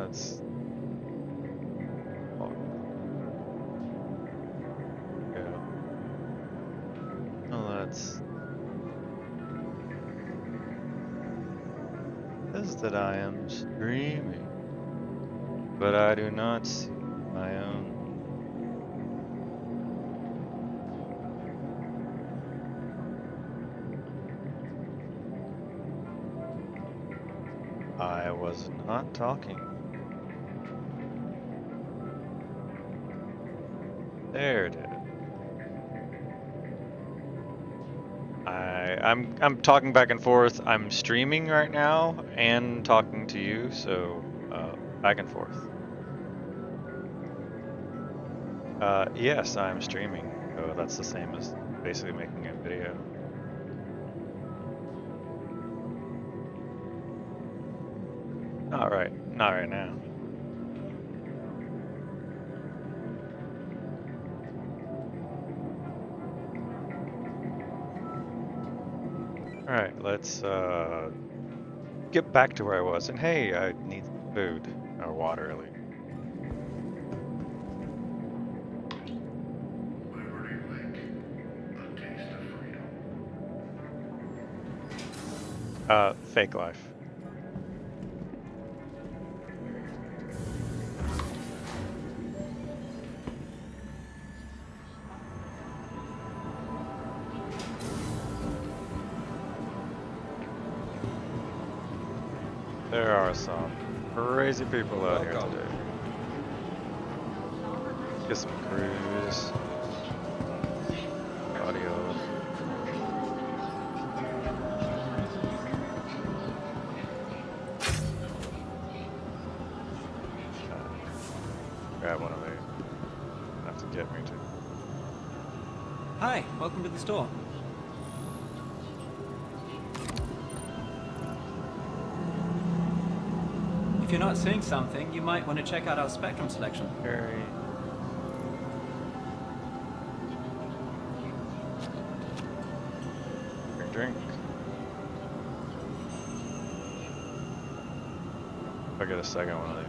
That's... Oh. Yeah. Oh, that's... Says that I am streaming, but I do not see my own. I was not talking. There it is. I'm talking back and forth. I'm streaming right now and talking to you, so back and forth. Yes, I'm streaming. So that's the same as basically making a video. Not right now. All right, let's get back to where I was. And hey, I need food or water at least. Fake life. There are some crazy people out here today. Get some cruise. Audio. Grab one of these. Have to get me to. Hi, welcome to the store. If you're not seeing something, you might want to check out our Spectrum selection. Very. Drink. If I get a second one of these.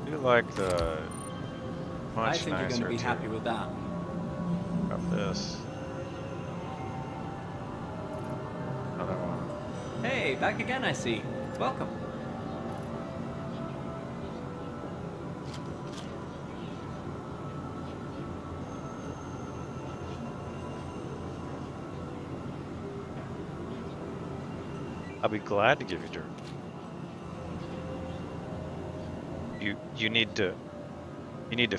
I do like the much I think you're going to be happy with that. Of this. Another one. Hey, back again I see. Welcome. I'll be glad to give you drink. You need to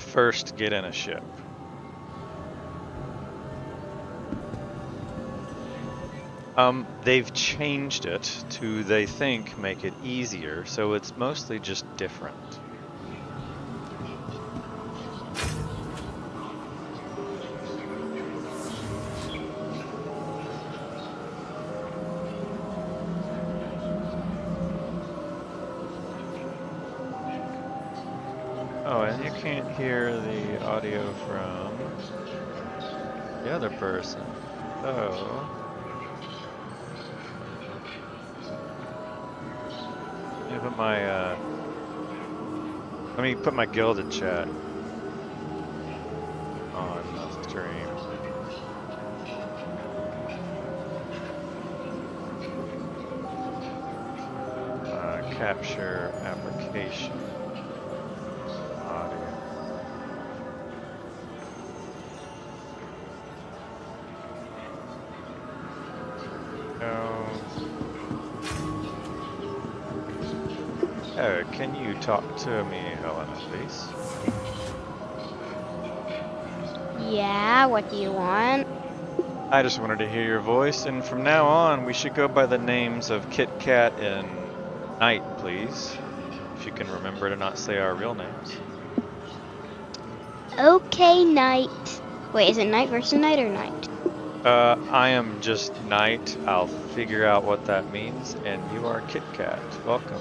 first get in a ship. They've changed it to, they think, make it easier, so it's mostly just different. Oh, and you can't hear the audio from the other person. So let me put my gilded chat on the stream. Capture application audio. Oh, can you talk to me, Helena, please? Yeah, what do you want? I just wanted to hear your voice, and from now on, we should go by the names of Kit Kat and Knight, please. If you can remember to not say our real names. Okay, Knight. Wait, is it Night versus Night or Night? I am just Knight. I'll figure out what that means, and you are Kit Kat. Welcome.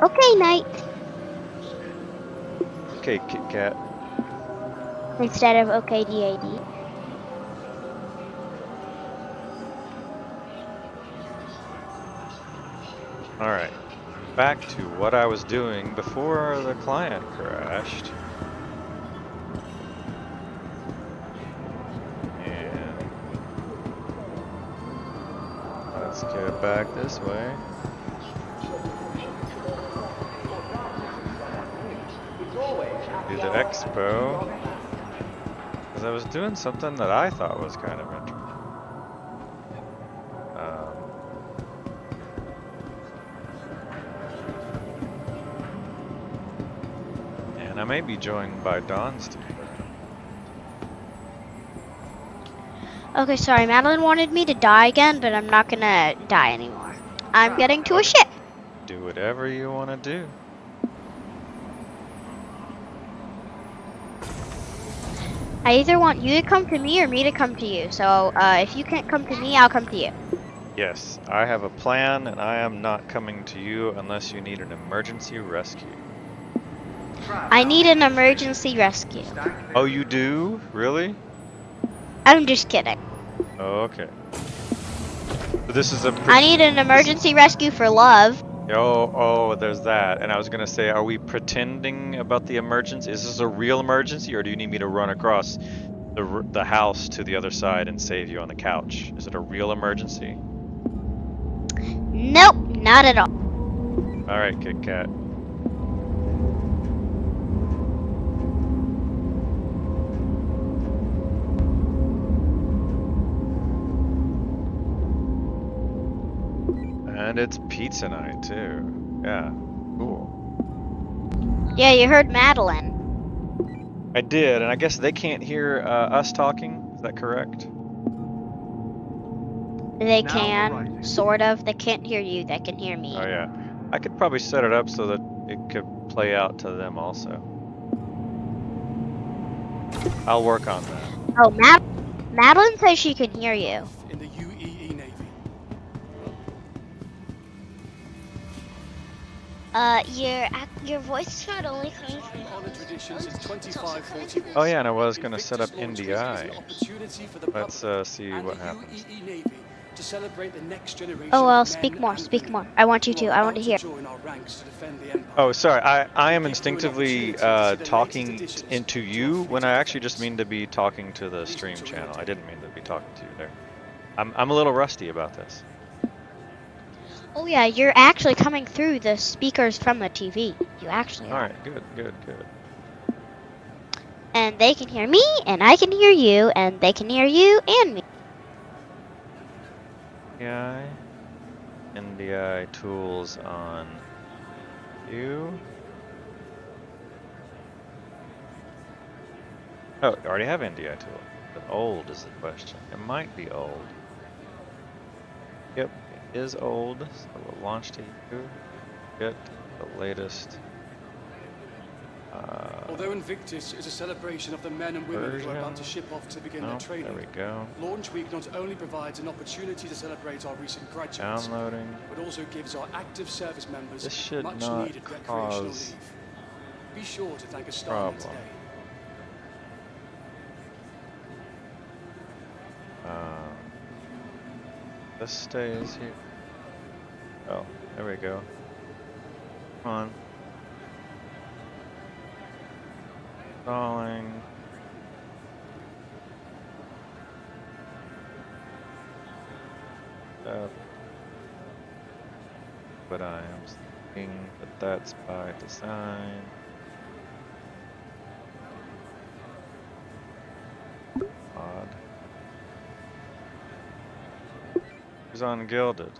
Okay, Knight. Okay, Kit Kat. Instead of okay, DAD. Alright, back to what I was doing before the client crashed. And let's get back this way. Do the expo. Because I was doing something that I thought was kind of interesting. And I may be joined by Dawn Stealer. Okay, sorry. Madeline wanted me to die again, but I'm not gonna die anymore. I'm getting to a ship. Do whatever you want to do. I either want you to come to me or me to come to you. So if you can't come to me, I'll come to you. Yes, I have a plan, and I am not coming to you unless you need an emergency rescue. I need an emergency rescue. Oh, you do? Really? I'm just kidding. Oh, okay. So this is a... I need an emergency rescue for love. Oh, there's that. And I was gonna say, are we pretending about the emergency? Is this a real emergency, or do you need me to run across the house to the other side and save you on the couch? Is it a real emergency? Nope, not at all. All right, Kit Kat. And it's pizza night too. Yeah, cool. Yeah, you heard Madeline. I did, and I guess they can't hear us talking. Is that correct? They can, sort of. They can't hear you, they can hear me. Oh yeah. I could probably set it up so that it could play out to them also. I'll work on that. Oh, Madeline says she can hear you. In the UEE Navy. Your voice is not only coming from Honor tradition since 2540. Oh yeah, and I was gonna set up Invictus NDI. launched this opportunity for the Let's public see and what the happens. UEE Navy to celebrate the next generation Oh well, of speak men more, and speak women more. I want you who to, are I want to about hear. join our ranks to defend the empire. Oh, sorry. I am Give you an instinctively opportunity to see the talking latest additions into to you our when fleet I of actually just vessels. mean to be talking to the Please stream enjoy channel. your I day. didn't mean to be talking to you there. I'm a little rusty about this. Oh yeah, you're actually coming through the speakers from the TV. You actually All are. right, good. And they can hear me, and I can hear you, and they can hear you and me. NDI tools on you. Oh, I already have NDI tool. But old is the question. It might be old. Yep, it is old. So we'll launch to you. Get the latest. Although Invictus is a celebration of the men and women who are about to ship off to begin their training, there we go. Launch Week not only provides an opportunity to celebrate our recent graduates, Downloading. but also gives our active service members This should much not needed recreational cause leave. Be sure to thank a starman problem. today. This stays here. Oh, there we go. Come on. Stalling. But I am thinking that that's by design. Odd. Who's ungilded?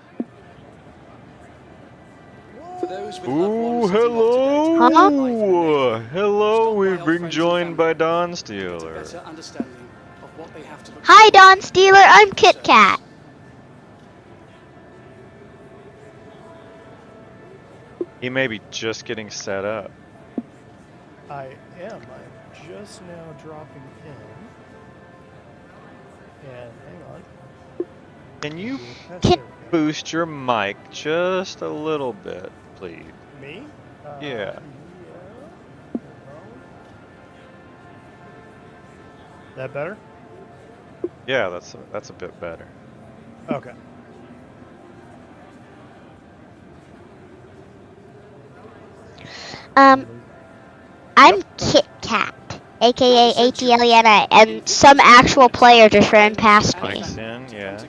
For those with loved Ooh, ones sitting hello! up to date, Hello, Stop we've by our been friends joined and by family Dawn to get a Stealer. better understanding of what they have to look Hi, forward Dawn to. Stealer. I'm Kit Kat. He may be just getting set up. I am. I'm just now dropping in. And hang on. Can you That's Kit- there we go. boost your mic just a little bit, please? Me? Yeah. Yeah. That better? Yeah, that's a bit better. Okay. I'm Kit Kat, aka ATLENA, and some actual player just ran past me. Mike's in, yes.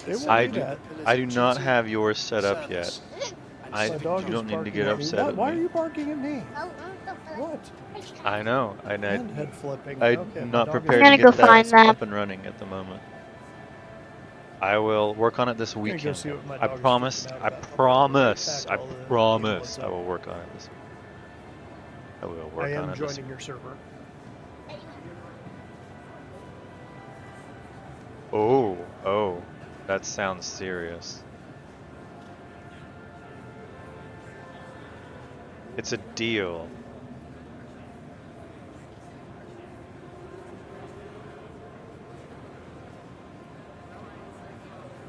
They will I do do. that. I do not have yours set up yet. My You dog is don't need to barking get at me. upset at Why are me. you barking at me? What? I know. And head flipping. I'm Okay, my not dog is prepared I'm to gonna get go find that them. up and running at the moment. I will work on it this gonna go weekend. see what my I dog is promise. freaking out I about. promise. I Tackle the promise. vehicles I up. will work on it this. I will work I on am it this. joining your server. Oh, that sounds serious. It's a deal.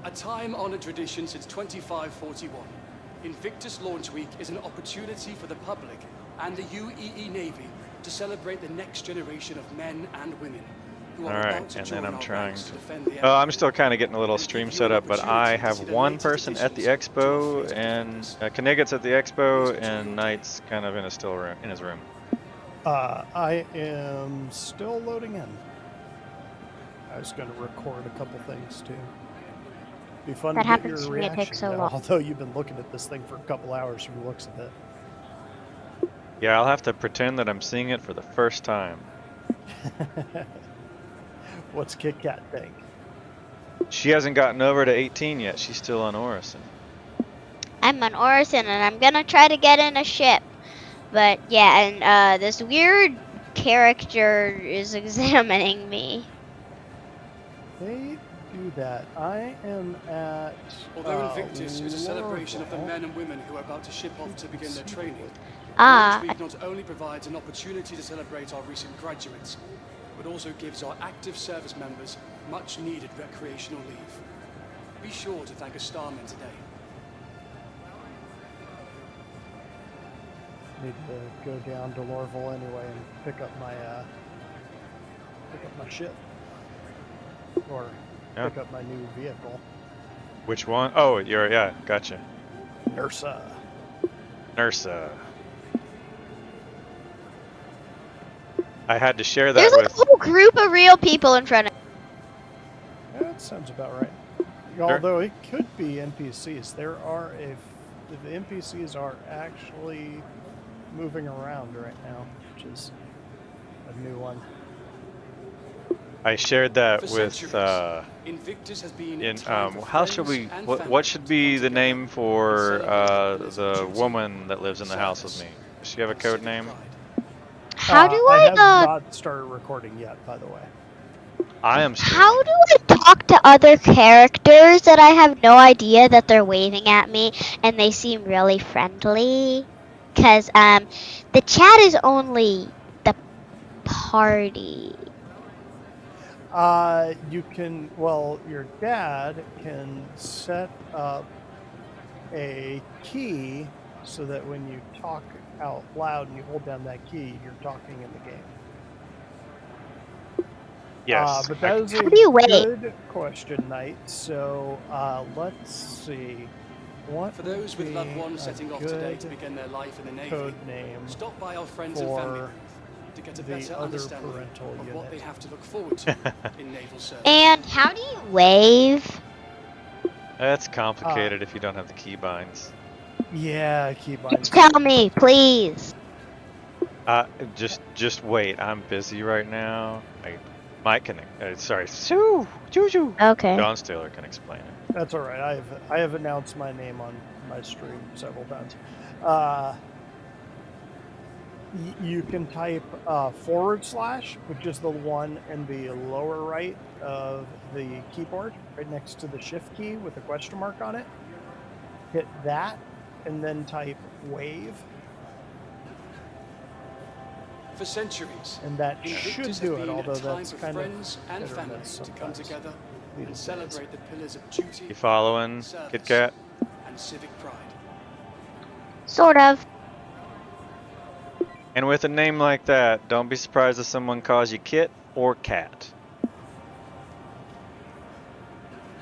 A time-honored tradition since 2541, Invictus Launch Week is an opportunity for the public and the UEE Navy to celebrate the next generation of men and women who are about Alright, to and join then I'm our trying ranks to... defend the Oh, I'm empire. still kind of getting a little And stream give you set an up, but I opportunity to have see the one latest person at the additions to our expo, fleet of and captains. Knight's at the expo, Please enjoy and your Knight's kind of in a still room, in his room. I am still loading in. I was going to record a couple things too. Be fun That to get happens your to me, it reaction. takes so now, long. although you've been looking at this thing for a couple hours from the looks of it. Yeah, I'll have to pretend that I'm seeing it for the first time. What's Kit Kat think? She hasn't gotten over to 18 yet. She's still on Orison. I'm on Orison, and I'm gonna try to get in a ship. But yeah, and this weird character is examining me. They do that. I am at. Although Invictus is a celebration of the Lorville. men and women who are about to ship off to begin their training, Ah, Launch Week not only provides an opportunity to celebrate our recent graduates, but also gives our active service members much needed recreational leave. Be sure to thank a starman today. Need to go down to Lorville anyway and pick up my ship, or Yeah. pick up my new vehicle, Which one? Oh, yeah, gotcha. Nursa. Nursa. I had to share that there's like with... a whole group of real people in front of Yeah, that sounds about right. Although it could be NPCs. There are the NPCs are actually moving around right now, which is a new one. I shared that For with centuries, Invictus has been a in time for how should friends we and what family should to be come the together name for and celebrate the pillars of the duty, woman that lives in the house with me? Does she have a and code civic name? pride. How do I have I not started recording yet, by the way. I am how streaming. do I talk to other characters that I have no idea that they're waving at me and they seem really friendly? Cause the chat is only the party. You can, well, your dad can set up a key so that when you talk out loud and you hold down that key, you're talking in the game. Yes. But that is a How do you wait? good question, Knight. So let's see. What For those would with loved be ones a setting off today to good begin their life in the Navy, code name stop by our friends and family for booth to get a the better other understanding parental of what unit? they have to look forward to in naval service. And how do you wave? That's complicated if you don't have the keybinds. Yeah, keybinds. Just tell me, please. Just wait. I'm busy right now. Mike can. Sorry, Juju. Okay. John Taylor can explain it. That's all right. I have announced my name on my stream several times. You can type / which is the one in the lower right of the keyboard, right next to the shift key with a question mark on it. Hit that, and then type wave, For centuries, and that Invictus should has do been it. Although a time that's for kind of friends and hit or family miss to come sometimes together these and days. celebrate the pillars of duty, You following, service, Kit Kat? and civic pride. Sort of. And with a name like that, don't be surprised if someone calls you Kit or Cat.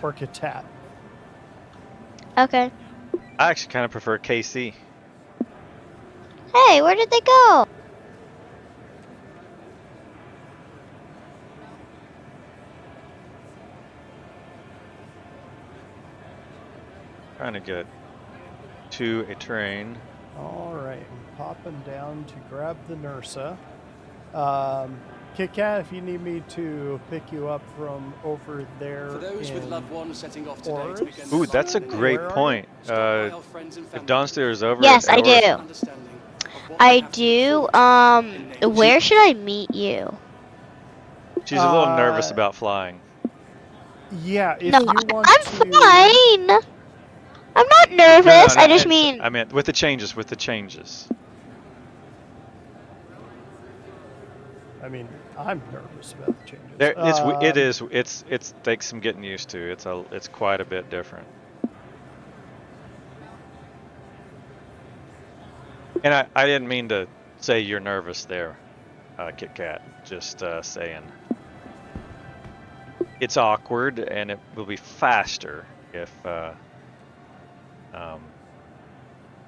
Or Katat. Okay. I actually kind of prefer KC. Hey, where did they go? Trying to get to a train. All right, I'm popping down to grab the Nursa. Kit Kat, if you need me to pick you up from over there. For those with in loved ones setting off today Forest? to begin Ooh, their that's a life, great Where are point. stop by our friends and If family Dawnster is over Yes, at I Orison- do. understanding of what they I have to do. look forward to in nature. Where should I meet you? She's a little nervous Uh, about flying. Yeah, if No, you want I'm to. fine. I'm not nervous. I just mean. I meant with the changes. With the changes. I mean, I'm nervous about the changes. There, it is. It's takes some getting used to. It's quite a bit different. And I didn't mean to say you're nervous there, Kit Kat. Just saying. It's awkward, and it will be faster if For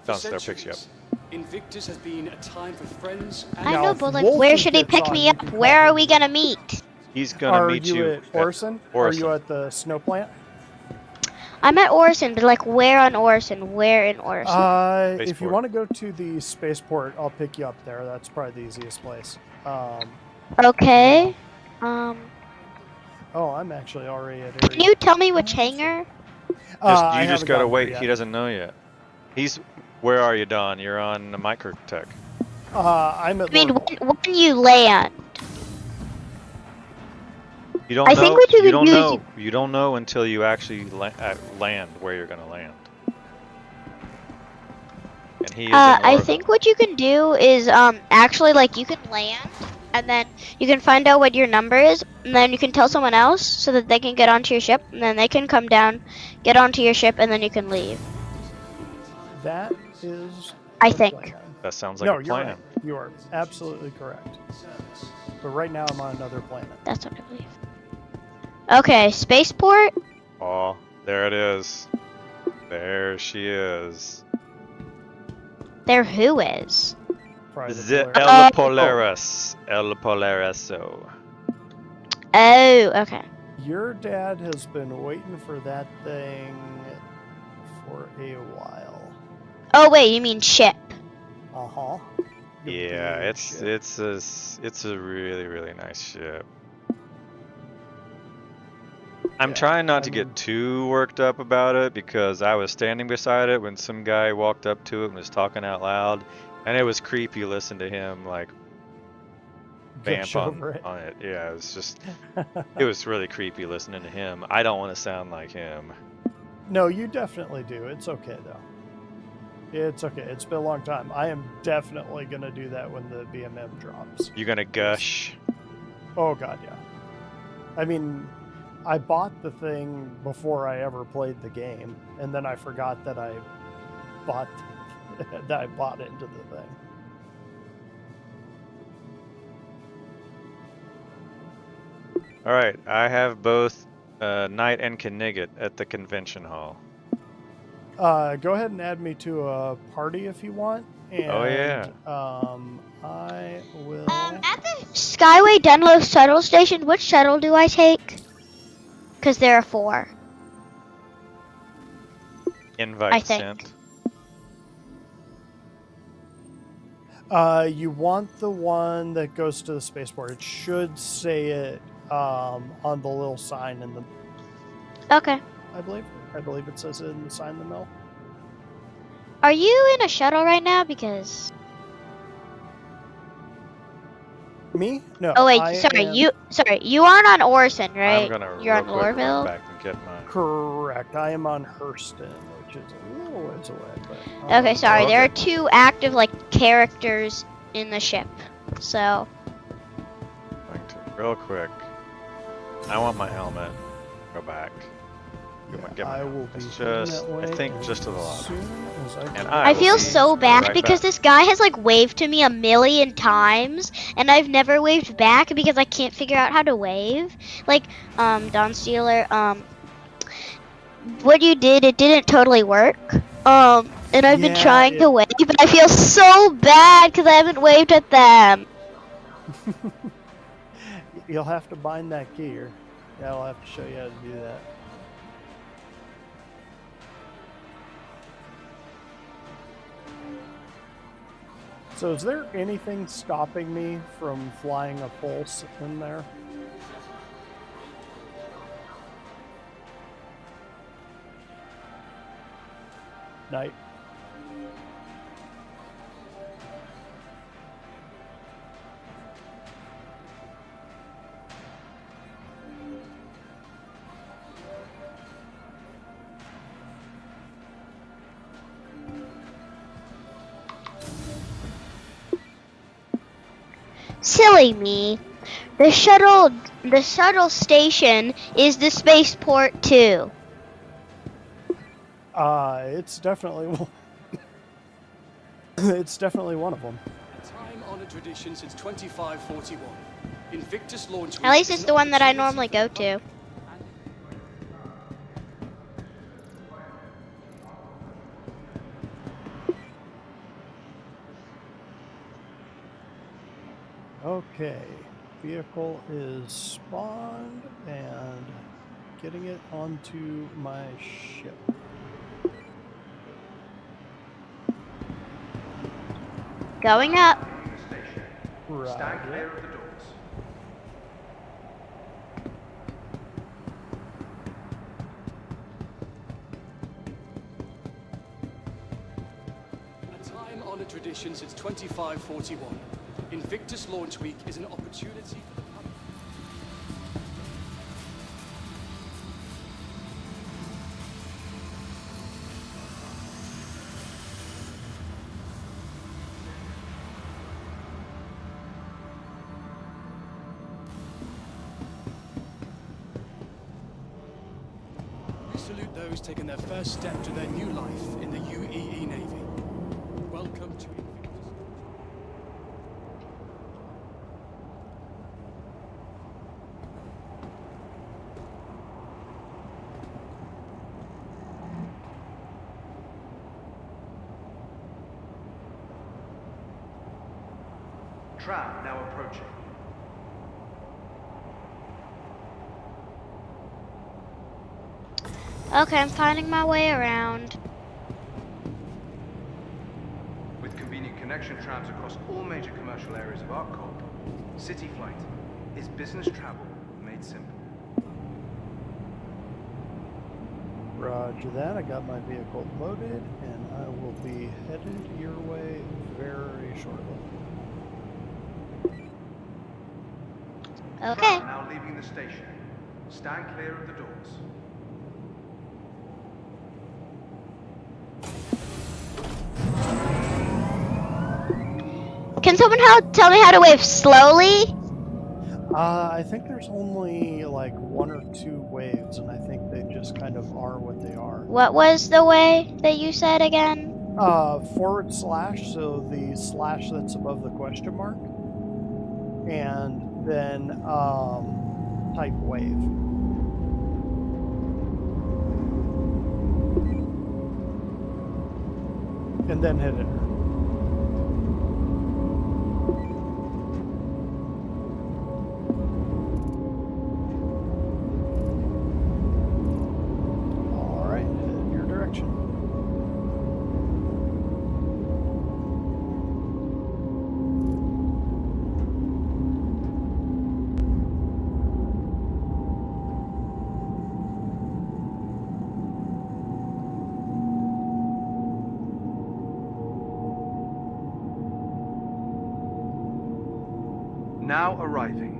Dawnster picks you up. centuries, Invictus has been a time for friends and I Now, know, if but like, Wolfie where should he gets pick on, me you up? can call Where are him we Wolfie. gonna meet? He's gonna Are meet you you at Orison? Orison. Are you at the snow plant? I'm at Orison, but like, where on Orison? Where in Orison? If you Spaceport. want to go to the spaceport, I'll pick you up there. That's probably the easiest place. Okay. Oh, I'm actually already at Can area. you tell me which hangar? You I just haven't gotta gotten there wait. yet. He doesn't know yet. Where are you, Don? You're on the Microtech. I'm at I mean, Lorville. when you land. You don't I know. think what you you could don't do is know. You don't know until you actually land where you're gonna land. And he is in I Orville. think what you can do is actually like you can land and then you can find out what your number is and then you can tell someone else so that they can get onto your ship and then they can come down, get onto your ship and then you can leave. That is. I the think. plan. That sounds like No, a you're plan. right. You are absolutely correct. But right now I'm on another planet. That's what I believe. Okay, spaceport. Oh, there it is. There she is. There who is? Probably The Polaris. El Polaris. El Polariso. Oh, okay. Your dad has been waiting for that thing for a while. Oh wait, you mean ship? Uh huh. Yeah, it's a really, really nice ship. I'm Yeah, trying not to I get mean- too worked up about it because I was standing beside it when some guy walked up to it and was talking out loud, and it was creepy listening to him like Gush vamp over it. on it. Yeah, it was just it was really creepy listening to him. I don't want to sound like him. No, you definitely do. It's okay though. It's okay. It's been a long time. I am definitely gonna do that when the BMM drops. You're gonna gush. Oh god, yeah. I mean, I bought the thing before I ever played the game, and then I forgot that I bought that I bought into the thing. All right, I have both Knight and Knigget at the convention hall. Go ahead and add me to a party if you want. And, Oh, yeah. I will. At the Skyway Denlos shuttle station, which shuttle do I take? Because there are 4. Invite I think. sent. You want the one that goes to the spaceport. It should say it on the little sign in the. Okay. I believe it says it in the sign in the middle. Are you in a shuttle right now? Because Me? No. oh wait, I sorry, am- you aren't on Orison, right? I'm gonna You're on real quick run Lorville. back and get mine. Correct. I am on Hurston, which is a little ways away. But Okay, sorry. Oh, There are okay. 2 active like characters in the ship. So Going to real quick. I want my helmet. Go back. Get my I will helmet. be It's heading just, that way I think, as just to the lobby. soon as I And can. I will feel be so bad right because back. this guy has like waved to me a million times and I've never waved back because I can't figure out how to wave. Like, Don Steeler, what you did, it didn't totally work. And I've been Yeah, trying to wave, but I feel so bad because I haven't waved at them. You'll have to bind that key, or yeah, I'll have to show you how to do that. So is there anything stopping me from flying a pulse in there? Night. Silly me. The shuttle station is the spaceport too. It's definitely it's definitely one of them. A time-honored tradition since 2541. Invictus launch week At least is it's an the one that I opportunity normally for the go to. public Okay, vehicle is spawned and getting it onto my ship. Going up. Right. Stand clear of the doors. A time-honored tradition since 2541. Invictus launch week is an opportunity for the public. We salute those taking their first step to their new life in the UEE Navy. Welcome to Invictus. Tram now approaching. Okay, I'm finding my way around. With convenient connection trams across all major commercial areas of Arcot, City Flight is business travel made simple. Roger that. I got my vehicle loaded, and I will be headed your way very shortly. Okay. Tram now leaving the station. Stand clear of the doors. Can someone tell me how to wave slowly? I think there's only like one or two waves, and I think they just kind of are what they are. What was the way that you said again? // so the slash that's above the question mark, and then type wave. And then hit enter. All right, head in your direction. Now arriving.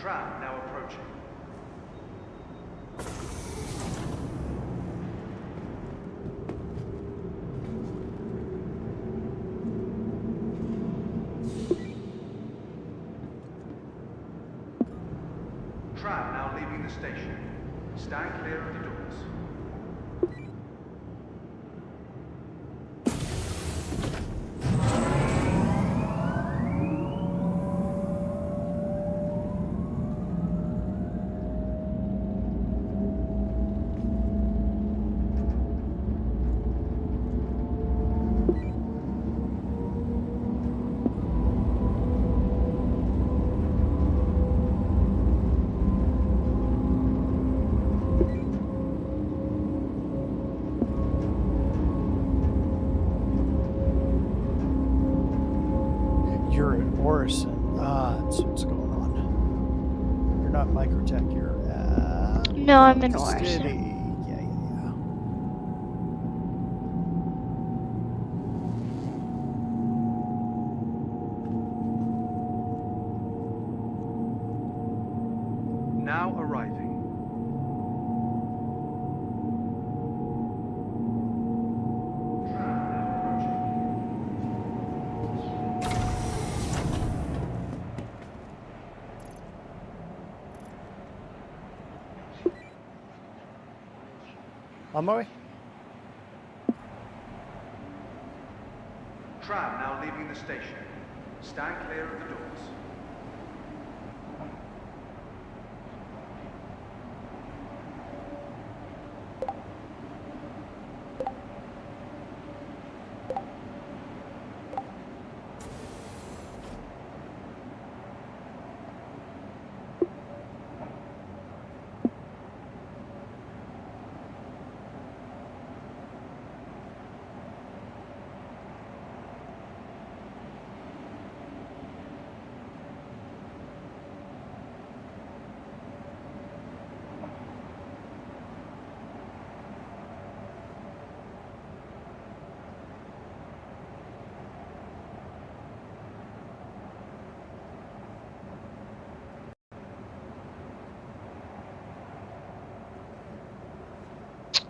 Trap now approaching. Trap now leaving the station. Stand clear of the doors. You're at Orison. That's what's going on. You're not Microtech, you're at... No, I'm in City. Orison. Yeah. Now arriving. Trap now approaching. On my way. Trap now leaving the station. Stand clear of the doors.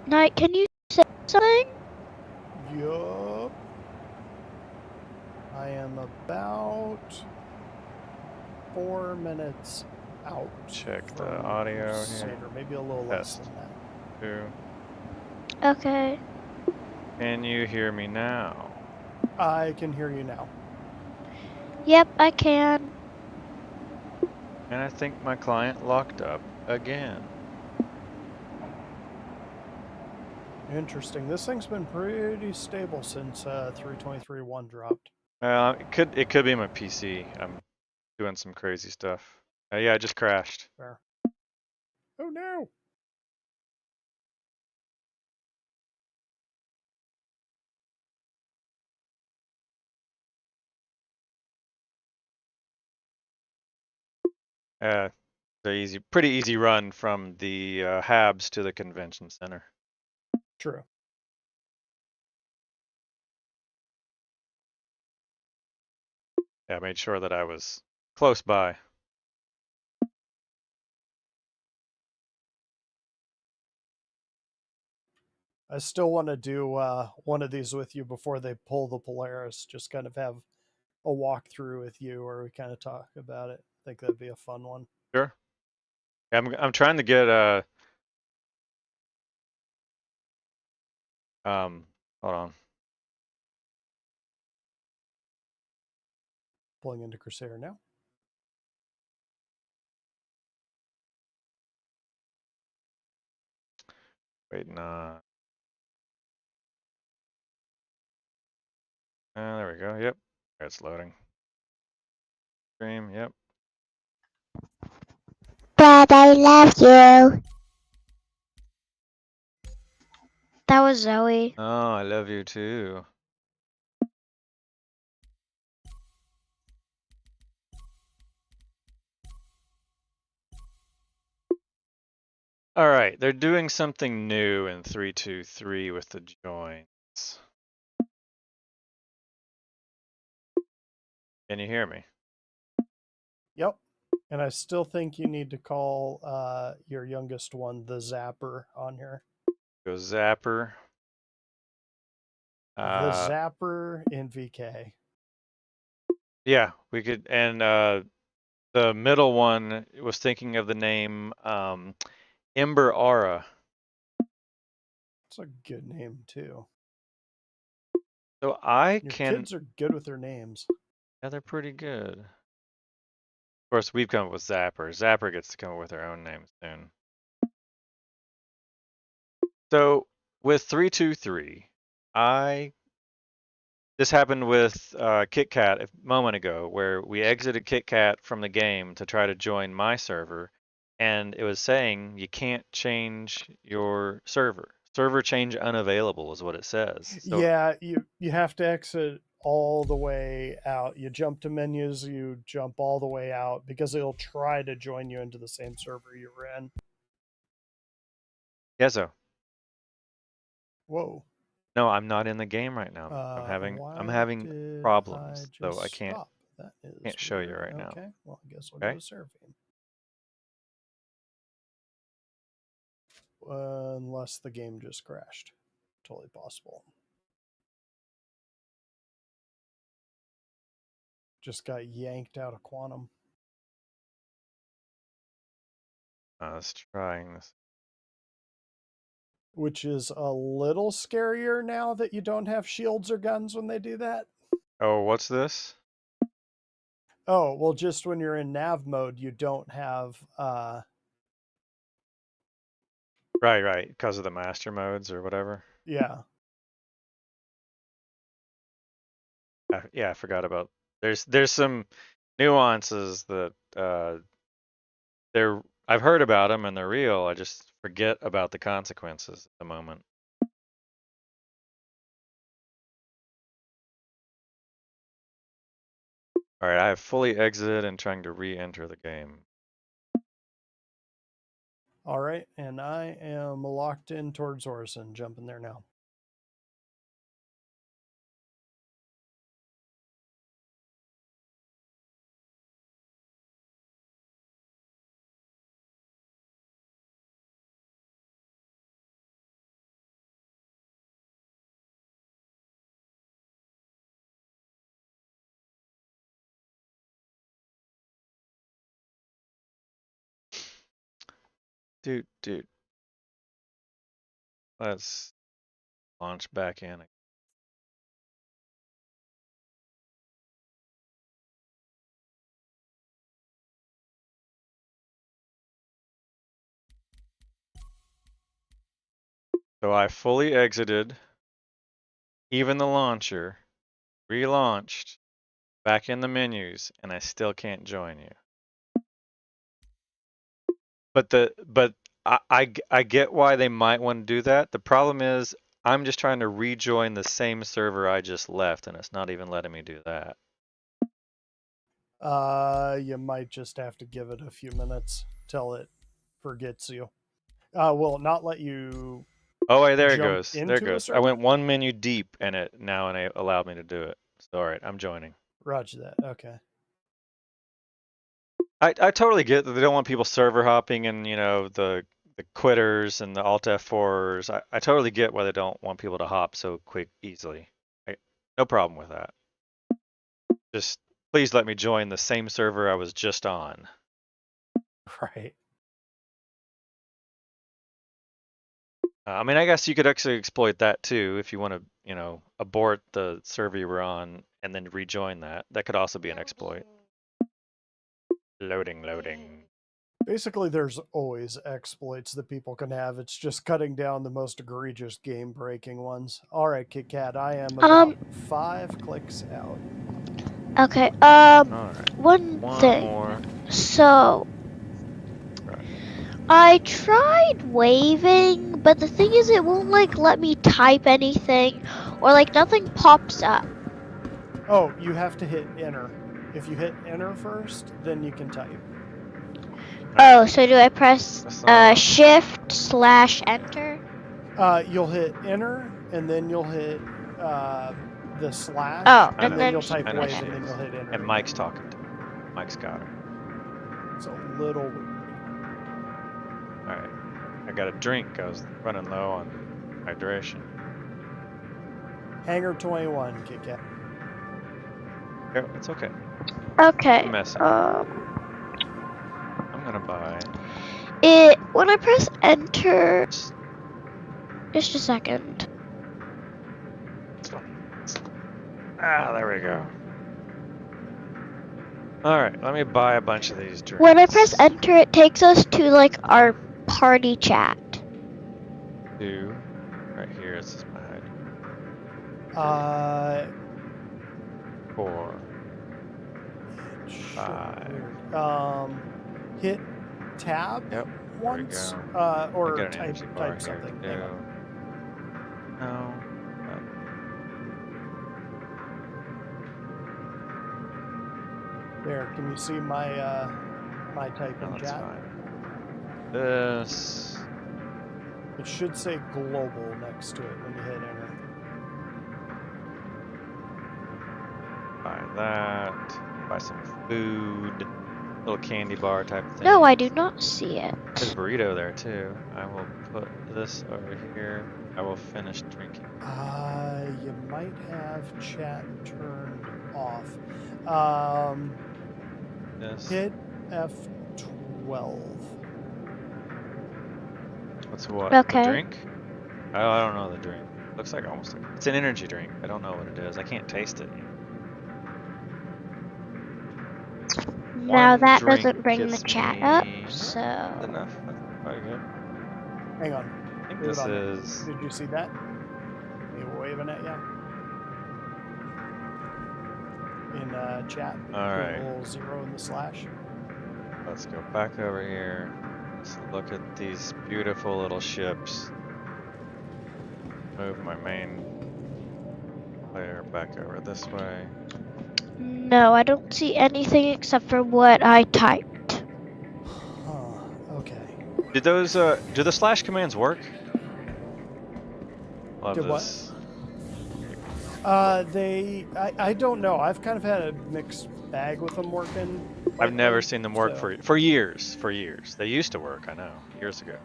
Night, can you say something? Yup. I am about 4 minutes out. Check the from audio Crusader, here. maybe a little less Test. than that. 2. Okay. Can you hear me now? I can hear you now. Yep, I can. And I think my client locked up again. Interesting. This thing's been pretty stable since 323.1 dropped. It could be my PC. I'm doing some crazy stuff. Yeah, I just crashed. Fair. Oh no! Pretty easy run from the Habs to the convention center. True. Yeah, I made sure that I was close by. I still want to do one of these with you before they pull the Polaris. Just kind of have a walkthrough with you, where we kind of talk about it. I think that'd be a fun one. Sure. Yeah, I'm trying to get hold on. Pulling into Crusader now. Wait, nah. There we go. Yep. It's loading. Stream. Yep. Dad, I love you. That was Zoe. Oh, I love you too. All right, they're doing something new in 323 with the joins. Can you hear me? Yep. And I still think you need to call your youngest one the Zapper on here. Go Zapper. The Zapper in VK. Yeah, we could. And the middle one was thinking of the name Ember Aura. It's a good name too. So I Your can. kids are good with their names. Yeah, they're pretty good. Of course, we've come up with Zapper. Zapper gets to come up with their own name soon. So with 323, this happened with KitKat a moment ago, where we exited KitKat from the game to try to join my server, and it was saying you can't change your server. Server change unavailable is what it says. So Yeah, you have to exit all the way out. You jump to menus, you jump all the way out because it'll try to join you into the same server you were in. yeah, so Whoa. no, I'm not in the game right now. I'm Why having did problems, I so just I can't stop? That is can't show you weird. right now. Okay, well, I guess we'll Okay. go to servering. Unless the game just crashed. Totally possible. Just got yanked out of Quantum. Let's trying this. Which is a little scarier now that you don't have shields or guns when they do that. Oh, what's this? Oh, well, just when you're in nav mode, you don't have Right, because of the master modes or whatever. yeah. Yeah, I forgot about. There's some nuances that I've heard about them and they're real. I just forget about the consequences at the moment. All right, I have fully exited and trying to re-enter the game. All right, and I am locked in towards Orison, jumping there now. Dude. Let's launch back in. So I fully exited, even the launcher, relaunched, back in the menus, and I still can't join you. But I get why they might want to do that. The problem is I'm just trying to rejoin the same server I just left, and it's not even letting me do that. You might just have to give it a few minutes till it forgets you. Will it not let you? Oh, wait, there it jump goes. There it into a goes. I server? went one menu deep, and it allowed me to do it. So, all right, I'm joining. Roger that. Okay. I totally get that they don't want people server hopping and the quitters and the Alt F4s. I totally get why they don't want people to hop so easily. No problem with that. Just please let me join the same server I was just on. Right. I mean, I guess you could actually exploit that too if you want to, abort the server you were on and then rejoin that. That could also be an exploit. Loading. Basically, there's always exploits that people can have. It's just cutting down the most egregious game-breaking ones. All right, KitKat, I am about 5 clicks out. Okay. All right. One thing. More. So, Right. I tried waving, but the thing is, it won't let me type anything, or nothing pops up. Oh, you have to hit enter. If you hit enter first, then you can type. Oh, so do I press shift/enter? You'll hit enter, and then you'll hit the slash, Oh, and then then you'll type I know wave, she and then is. you'll hit enter. And Mike's talking to me. Mike's got her. It's a little weird. Alright. I got a drink. I was running low on hydration. Hangar 21, Kit Kat. Yeah, it's okay. Okay. Messing. I'm gonna buy. When I press enter, just a second. Ah, there we go. Alright, let me buy a bunch of these drinks. When I press enter, it takes us to like our party chat. 2. Right here, this is my hide. 4. Shit, 5. weird. Hit tab Yep. once, There we go. or I got an energy bar type here, something. too. Hang on. No. There, can you see my my type No, in that's chat? fine. This. It should say global next to it when you hit enter. Buy that. Buy some food. Little candy bar type thing. No, I do not see it. There's a burrito there too. I will put this over here. I will finish drinking. You might have chat turned off. This. Hit F12. What's what? Okay. The drink? Oh, I don't know the drink. Looks like almost like it's an energy drink. I don't know what it is. I can't taste it. Now One that drink doesn't bring the gets chat me- up, That's so enough. That's probably good. Hang on. I think Leave it this on there. is. Did you see that? You waving at you? In chat. All Put right. a little 0 in the slash. Let's go back over here. Let's look at these beautiful little ships. Move my main player back over this way. no, I don't see anything except for what I typed. Huh. Okay. Did those do the slash commands work? Love Did what? this. I don't know. I've kind of had a mixed bag with them working. I've never lately, seen them work so- for years. For years, they used to work. I know, years ago.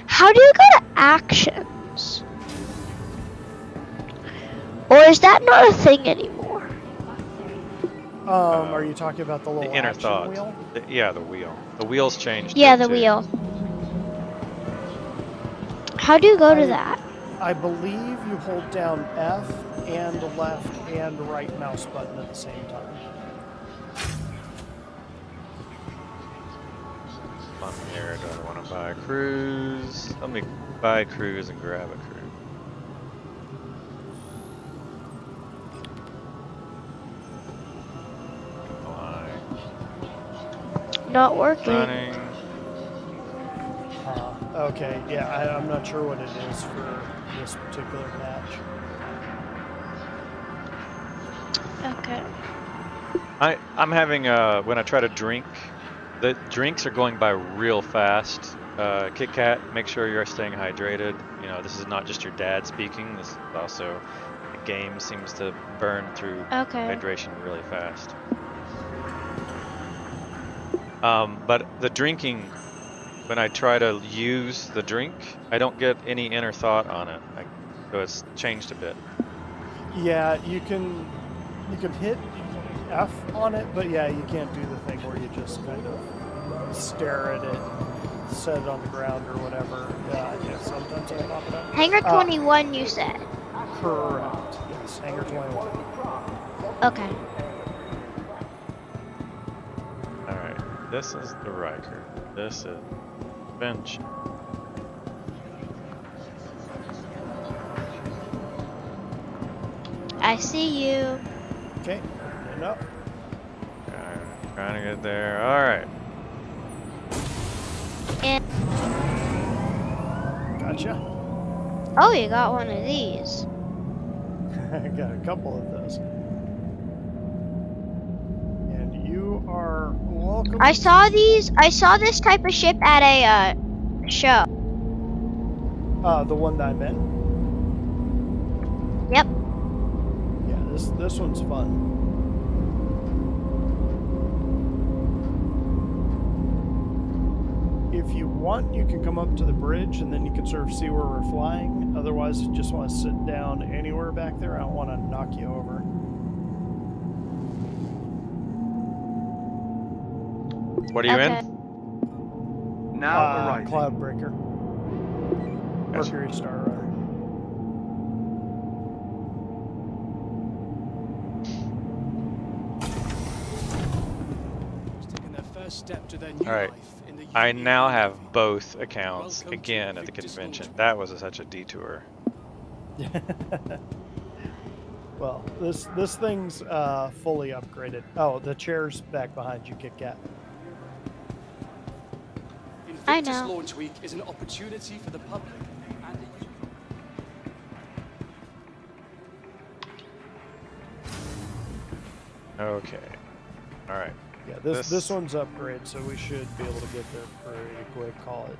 How do you go to actions? Or is that not a thing anymore? Are you talking about the little The inner action thought. wheel? Yeah, the wheel. The wheel's changed. Yeah, it, the too. wheel. How do you go to I- that? I believe you hold down F and left and right mouse button at the same time. On here, do I want to buy a cruise? Let me buy a cruise and grab a cruise. Not working. Running. Okay, yeah, I'm not sure what it is for this particular match. Okay. I'm having when I try to drink, the drinks are going by real fast. Kit Kat, make sure you're staying hydrated. You know, this is not just your dad speaking. This is also the game seems to burn through Okay. hydration really fast. But the drinking, when I try to use the drink, I don't get any inner thought on it. So it's changed a bit. Yeah, you can hit F on it, but yeah, you can't do the thing where you just kind of stare at it, set it on the ground or whatever. Yeah, sometimes I pop it up. Hangar 21, you said. Correct. Yes, Hangar 21. Okay. Alright, this is the Riker. This is bench. I see you. Okay, and up. Trying to get there. Alright. And Gotcha. oh, you got one of these. I got a couple of those. And you are welcome. I saw these. I saw this type of ship at a show. The one that I'm in. Yep. Yeah, this one's fun. If you want, you can come up to the bridge, and then you can sort of see where we're flying. Otherwise, you just want to sit down anywhere back there. I don't want to knock you over. What are you Okay. in? Now arriving. Cloudbreaker. Gotcha. Mercury Star, rather. Taking their first step to their new All right. life in the I UEE now have Navy. both accounts Welcome to again at the Invictus convention. launch. That was such a detour. Well, this thing's fully upgraded. Oh, the chair's back behind you, Kit Kat. I Invictus know. Launch Week is an opportunity for the public and the Okay. All right. Yeah, this one's upgrade, so we should be able to get there pretty quick. Call it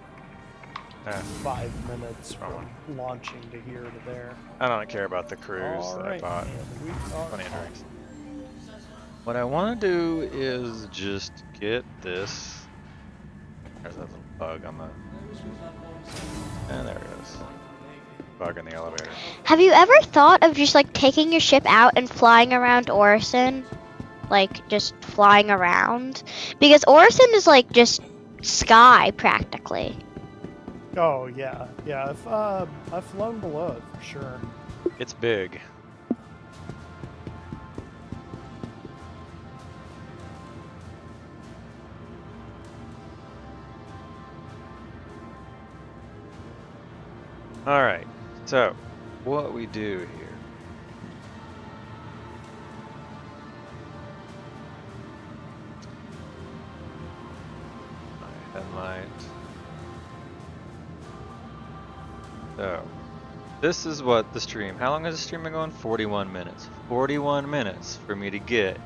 Ah, 5 minutes Wrong from one. launching to here to there. I don't care about the cruise All that I right, bought. and we are Plenty of off. drinks. What I want to do is just get this. There's that little bug on the. And there it is. Bug in the elevator. Have you ever thought of just like taking your ship out and flying around Orison? Like just flying around? Because Orison is like just sky practically. Oh yeah, yeah. I've flown below it for sure. It's big. All right. So, what we do here. Headlight. So, this is what the stream. How long has the stream been going? 41 minutes. 41 minutes for me to get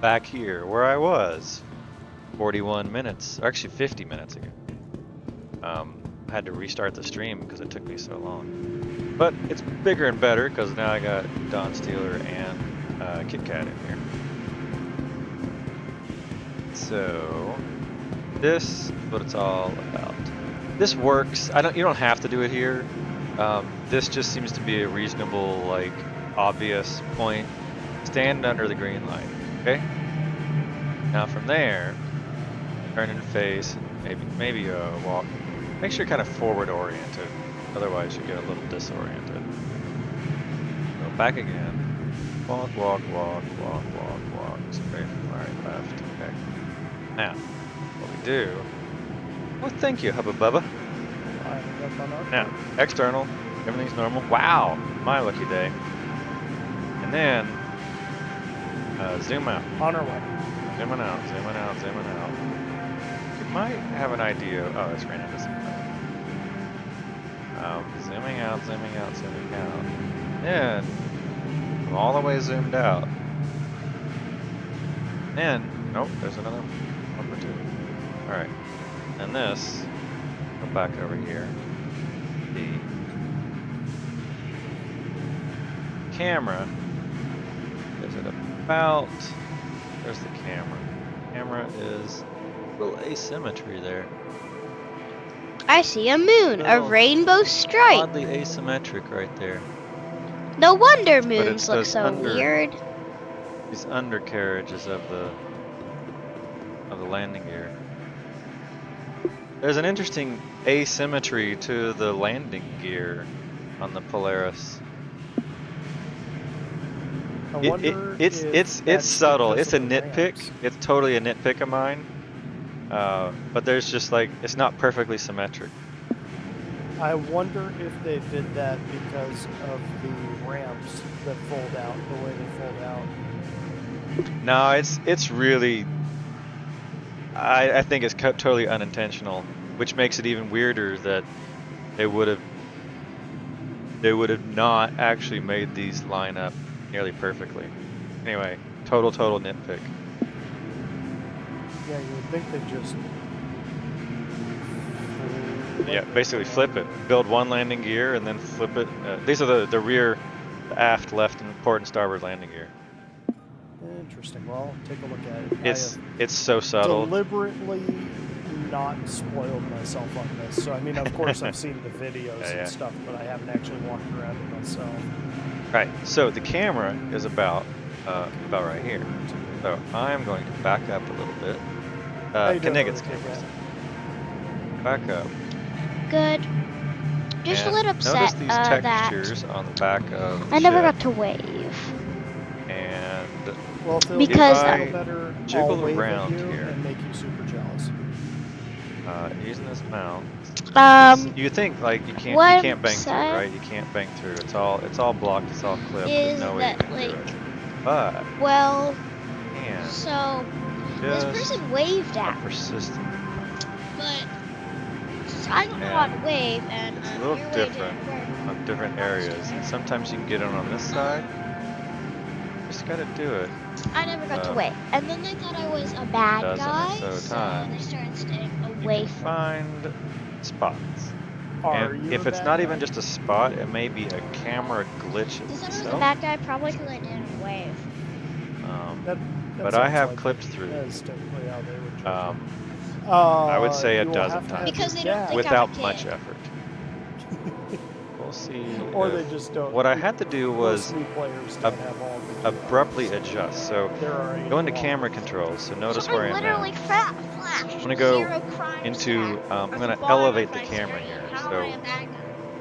back here where I was. 41 minutes, or actually 50 minutes ago. I had to restart the stream because it took me so long. But it's bigger and better because now I got Don Steeler and Kit Kat in here. So this is what it's all about. This works. You don't have to do it here. This just seems to be a reasonable, like, obvious point. Stand under the green light. Okay. Now from there, turn and face, and maybe walk. Make sure you're kind of forward oriented. Otherwise, you get a little disoriented. Go back again. Walk, walk, walk, walk, walk, walk. Straight, right, left. Okay. Now, what we do. Oh, thank you, Hubba Bubba. Now, external, everything's normal. Wow, my lucky day. And then, zoom out. On our way. Zooming out, zooming out, zooming out. You might have an idea. Oh, it's ran into something. Zooming out, zooming out, zooming out. Then, I'm all the way zoomed out. Then, nope, there's another one or two. Alright. And this, go back over here. The camera is at about, there's the camera. Camera is a little asymmetry there. I see a moon, a Little rainbow stripe. Oddly asymmetric right there. No wonder it's moons look those so weird. These undercarriages of the landing gear. There's an interesting asymmetry to the landing gear on the Polaris. I wonder It's if that's subtle. because It's a of the nitpick. ramps. It's totally a nitpick of mine. But there's just like, it's not perfectly symmetric. I wonder if they did that because of the ramps that fold out, the way they fold out. No, it's really, I think it's totally unintentional, which makes it even weirder that they would have not actually made these line up nearly perfectly. Anyway, total nitpick. Yeah, you would think they just. Yeah, basically flip it. Build one landing gear and then flip it. These are the rear, the aft, left, and port and starboard landing gear. Interesting. Well, take a look at it. It's so subtle. Deliberately not spoiled myself on this. So I mean, of course, I've seen the videos Yeah. and stuff, but I haven't actually walked around it myself. Right. So the camera is about right here. So I'm going to back up a little bit. How you doing Knigget's over there, camera. Kat? Back up. Good. Just a And little notice upset these that textures on the back of the I never ship. got to wave. And Well, if Because it'll I feel better, jiggle I'll wave around at you here. and make you super jealous. using this mount, you think like you what can't bang through, I'm right? You can't bang through. It's all blocked. It's all clipped. is There's no way you that, can do like, it. But well, and so this just person waved at me, persistent. but I don't know how to wave, and It's a little your way different didn't work. on different areas, and sometimes you can get it on this side. Just gotta do it. I never got to wave, and then they thought I was a bad Dozen or guy, so so times. they started staying You away can from me. find spots. Are And you if a it's bad not guy? even just a spot, it may be a camera glitch They thought I was a itself. bad guy probably because I didn't wave. That But I sounds have like clipped through. That's typically how they would judge Um, you. I would say a you will dozen have to have times. Because your they don't dad- think without I'm a much kid. effort. We'll see. Or if- they just don't. What I had to do was Most new players don't have all the abruptly nuance. adjust. So There are go into 80 camera laws. controls. So notice Something where I am literally now. flashed. I'm gonna go Zero crime into. stack. I'm At gonna the bottom elevate of the my camera screen. here. How am So I a bad guy?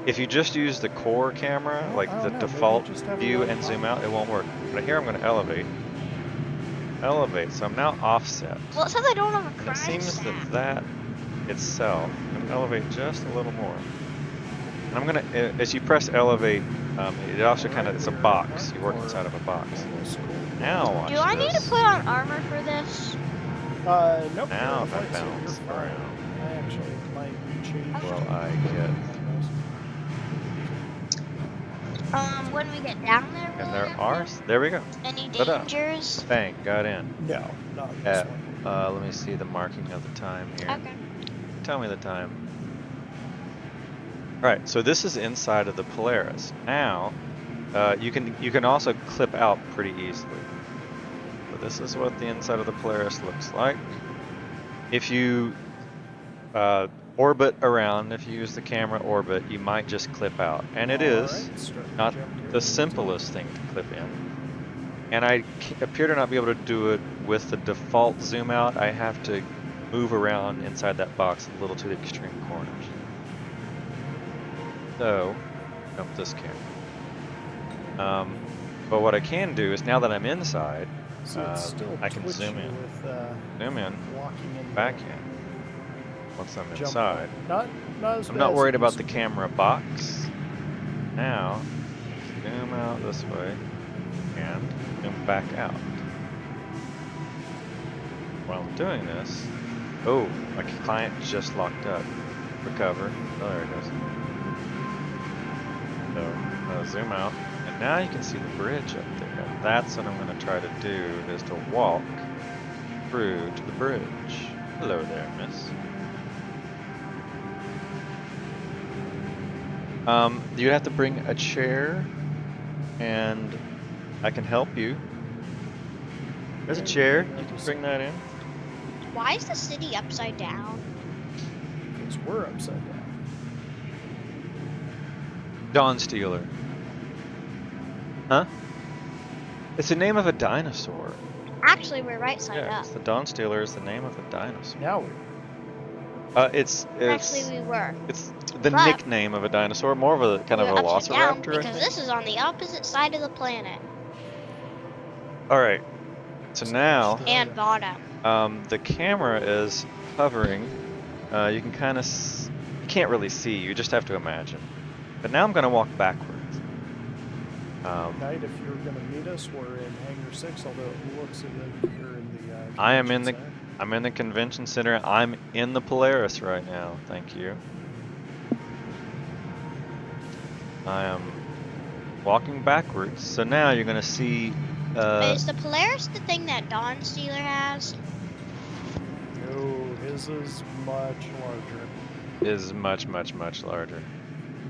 if you just use the core camera, like I the don't know, maybe default just have a view low and zoom pop. out, it won't work. But here I'm gonna elevate. Elevate. So I'm now offset. Well, it says I don't have a And crime it seems stack. that itself, I'm going to elevate just a little more. And I'm going to, as you press elevate, it also kind of, it's a box. You work inside of a box. Now watch Do I need to this. put on armor for this? Nope. Now you're if I fine, so you're bounce fine. around, I actually might change. will I get, When we get down there, and will there I have are, to- there we go. any Put up. dangers? Bang, got in. No, not this At, one. let me see the marking of the time here. Okay. Tell me the time. Alright, so this is inside of the Polaris. Now, you can also clip out pretty easily. So this is what the inside of the Polaris looks like. If you orbit around, if you use the camera orbit, you might just clip out. And it is Alright, starting to not jump gear the into simplest thing to clip in. And I appear to not be able to do it with the default zoom out. I have to move around inside that box a little to the extreme corners. So, jump this camera. But what I can do is now that I'm inside, So it's still I can zoom twitchy in, with, zoom in, walking in back the in. Once I'm jump inside, Not as I'm bad not as worried it about used the to be. camera box. Now, zoom out this way and zoom back out. While I'm doing this, oh, my client just locked up. Recover. Oh, there it goes. So, zoom out. And now you can see the bridge up there. And that's what I'm going to try to do, is to walk through to the bridge. Hello there, miss. You'd have to bring a chair, and I can help you. There's a chair. You can bring that in. Why is the city upside down? Because we're upside down. Dawn Stealer. Huh? It's the name of a dinosaur. Actually, we're right side Yeah, up. it's the Dawn Stealer is the name of a dinosaur. Now we It's Actually, we were. it's the But- nickname of a dinosaur, more of a kind of We're a upside down velociraptor, I because think. this is on the opposite side of the planet All right. So now, and bottom. the camera is hovering. You can kind of, you can't really see. You just have to imagine. But now I'm going to walk backwards. Night, if you're going to meet us, we're in Hangar 6, although it looks as if you're in the I am in the, convention center. I'm in the convention center. I'm in the Polaris right now. Thank you. I am walking backwards. So now you're going to see. Is the Polaris the thing that Dawn Stealer has? No, his is much larger. Is much larger.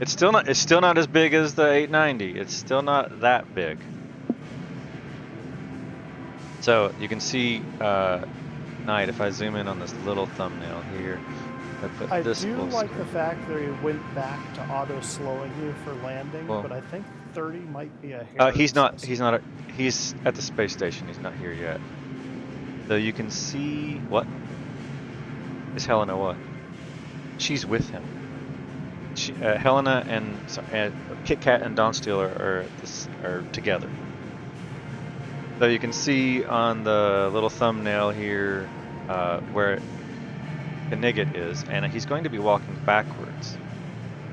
It's still not as big as the 890. It's still not that big. So you can see Night, if I zoom in on this little thumbnail here, I put I this do full like screen. the fact that he went back to auto slowing you for landing, Well, but I think 30 might be a hair he's not. excessive. He's not. He's at the space station. He's not here yet. So you can see what is Helena. What? She's with him. Helena and Kit Kat and Dawn Steel are together. So you can see on the little thumbnail here where Knigget is, and he's going to be walking backwards.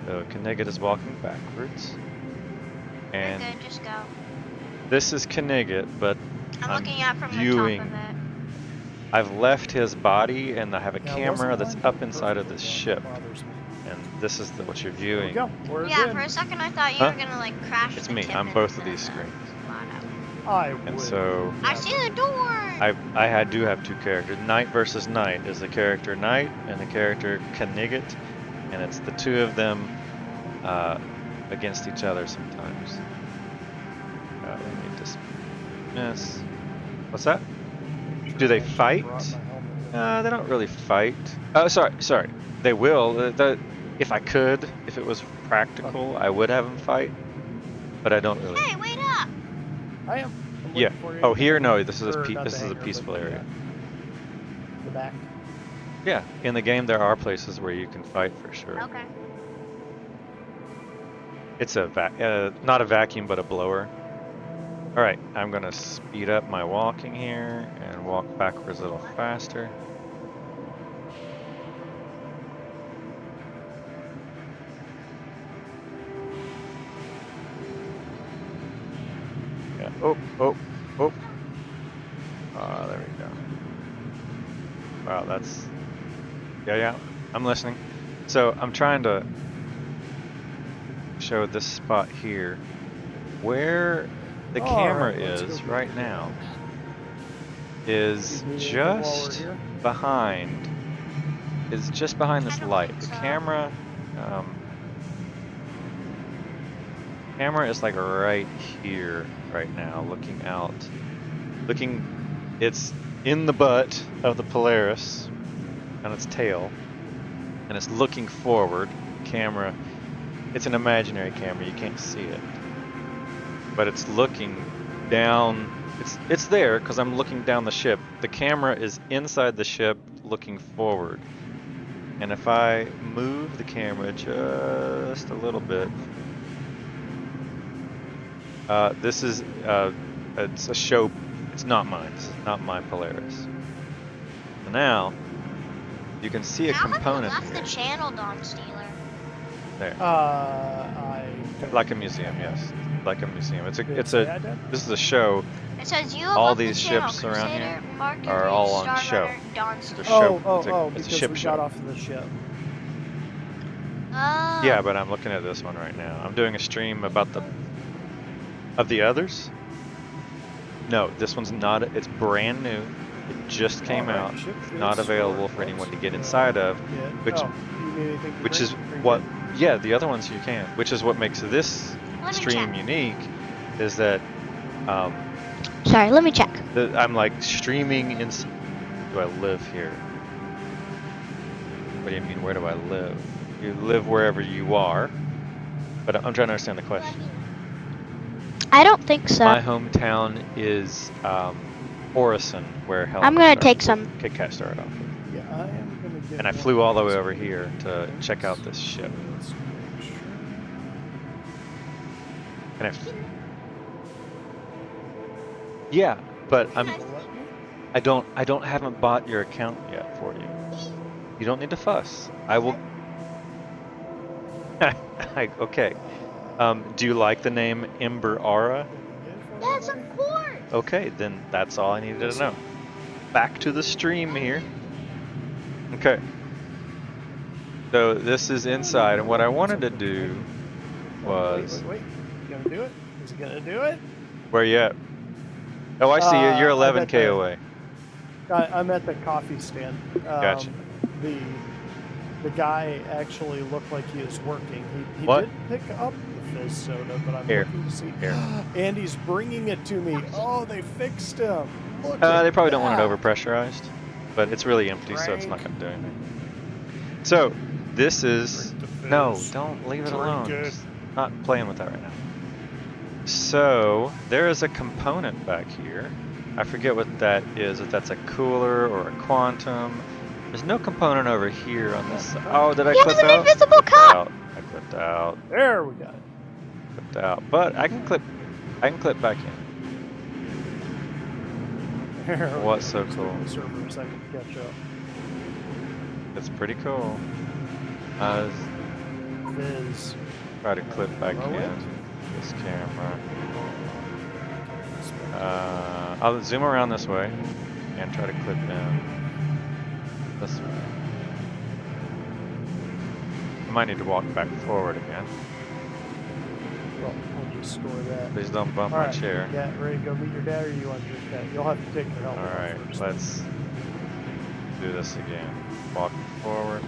So Knigget is walking backwards, and You're good, just go. this is Knigget, but I'm looking at from viewing. the top of it. I've left his body, and I have a Yeah, camera wasn't that's lined up inside of perfectly, this though. ship, That bothers me. and this is what you're There we viewing. go. We're Yeah, good. for a second I thought you Huh? were gonna like crash. It's the me. tip I'm into both of these the screens. I bottom. And would. so I see the door. I do have two characters. Night versus Night is the character Night and the character Knigget, and it's the two of them against each other sometimes. Let me dismiss. What's that? Do they fight? They don't really fight. Oh, sorry. They will. If I could, if it was practical, I would have them fight, but I don't really. Hey, wait up! I am. I'm Yeah. waiting for you. Oh, here? No, this is Or a not this the is a hangar, but peaceful area. The back. Yeah, in the game there are places where you can fight for sure. Okay. It's a not a vacuum, but a blower. All right, I'm gonna speed up my walking here and walk backwards a little faster. Yeah. Oh. There we go. Wow, that's. Yeah. I'm listening. So I'm trying to show this spot here where the camera Alright, let's go is get right it. now is You need anything just while we're here? behind this I don't light. think The so. camera is like right here right now, looking out. It's in the butt of the Polaris on its tail, and it's looking forward. Camera, it's an imaginary camera, you can't see it, but it's looking down. It's there because I'm looking down the ship. The camera is inside the ship looking forward, and if I move the camera just a little bit, this is it's a show. It's not mine. It's not my Polaris. So now you can see a How component have you left here. the channel, Dawn Stealer? There. I don't Like a museum, yes. Like a museum. It's Did it a say I did? this is a show. It says you All left the these channel, ships around here Crusader, Mark are Reed, all on Star show. Runner, Dawn Stealer. show. It's because a ship we show. got off of the ship. Oh. Yeah, but I'm looking at this one right now. I'm doing a stream about the others. No, this one's not. It's brand new. It just came Alright, out. ship It's is not available stored. for anyone to get Yeah. inside of. Yeah. Which- Oh, you need anything to Which is drink? Are you what. good? Yeah, the other ones you can. Which is what makes this Let me stream check. unique. Is that Sorry, let me check. I'm like streaming in. Do I live here? What do you mean? Where do I live? You live wherever you are. But I'm trying to understand the question. I don't think so. My hometown is Orison, where I'm gonna take some. Kit Kat started off with. Yeah, I am gonna get. And I one flew all the of way these over here to check out this ship. Let's make sure. And yeah, but Will let me? I haven't bought your account yet for you. You don't need to fuss. I will. Okay. Do you like the name Ember Aura? Yes, of course. Okay, then that's all I needed to know. Back to the stream here. Okay. So this is inside, and what I wanted to do was Wait. You gonna do it? Is he gonna do it? where you at? Oh, I see you. You're I'm at 11K the- away. I'm at the coffee stand. Gotcha. The guy actually looked like he was working. He What? did pick up the fizz soda, but I'm Here. looking to see. Here. And he's bringing it to me. Oh, they fixed him. Look They at probably don't want it that. overpressurized. but it's really empty, so it's not going to do anything. So this is Drink the no, fizz. don't leave it Drink alone. it. Just not playing with that right now. So there is a component back here. I forget what that is. If that's a cooler or a quantum. There's no component over here on this. Oh, did I Yeah, clip there's an out? invisible I clipped cup. out. I clipped out. There we got it. Clipped out. But I can clip. I can clip back in. There we What's go. so cool? The server a second to catch up. It's pretty cool. Fizz. Try to clip back Low it. in this camera. I'll zoom around this way and try to clip in this way. I might need to walk back forward again. Well, we'll just store that. Please don't bump my Alright, chair. yeah, ready to go meet your dad, or you want to drink that? You'll have to take your helmet off Alright, first. let's do this again. Walk forward.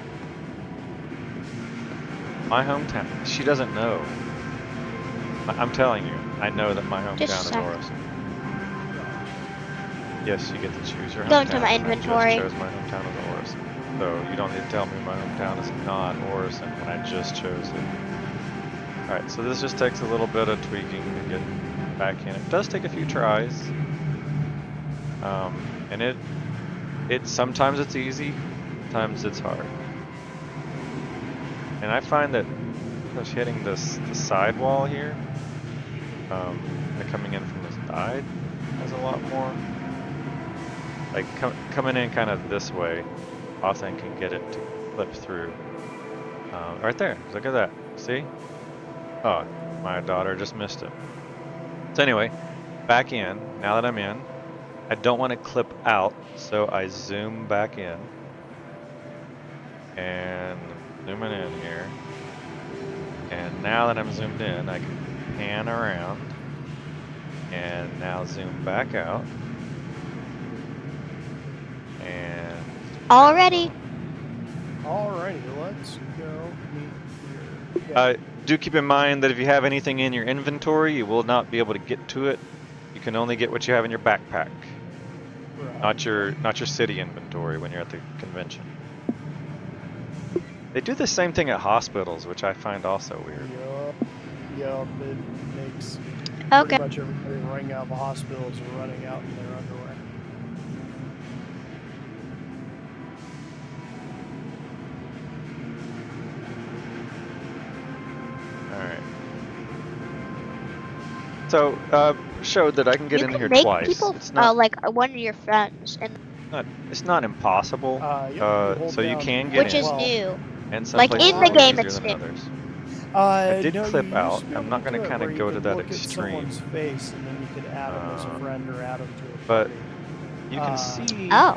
My hometown. She doesn't know. I'm telling you, I know that my hometown Just is a sec. Orison. Yes, you get to choose your hometown. Go into my and inventory. I just chose my hometown as Orison. So you don't need to tell me my hometown is not Orison when I just chose it. Alright, so this just takes a little bit of tweaking to get back in. It does take a few tries. And it sometimes it's easy, sometimes it's hard. And I find that just hitting the side wall here, and coming in from the side has a lot more. Like coming in kind of this way, often can get it to clip through. Right there, look at that. See? Oh, my daughter just missed it. So anyway, back in. Now that I'm in, I don't want to clip out, so I zoom back in. And zooming in here. And now that I'm zoomed in, I can pan around. And now zoom back out. And Already. Alrighty, let's go meet your dad. do keep in mind that if you have anything in your inventory, you will not be able to get to it. You can only get what you have in your backpack, Right. not your city inventory when you're at the convention. They do the same thing at hospitals, which I find also weird. Yup, it makes Okay. pretty much everybody running out of the hospitals are running out in their underwear. Alright. So, showed that I can get You in can here make twice. people It's not, like one of your friends, and it's not impossible. Yep, hold So you down can get which in. is new. And some like, places in are the a little game easier it's than new. others. I did clip out. I'm not gonna kinda go to that look extreme. At someone's face, and then you could add them as a friend or add them to a But party. you can see Oh.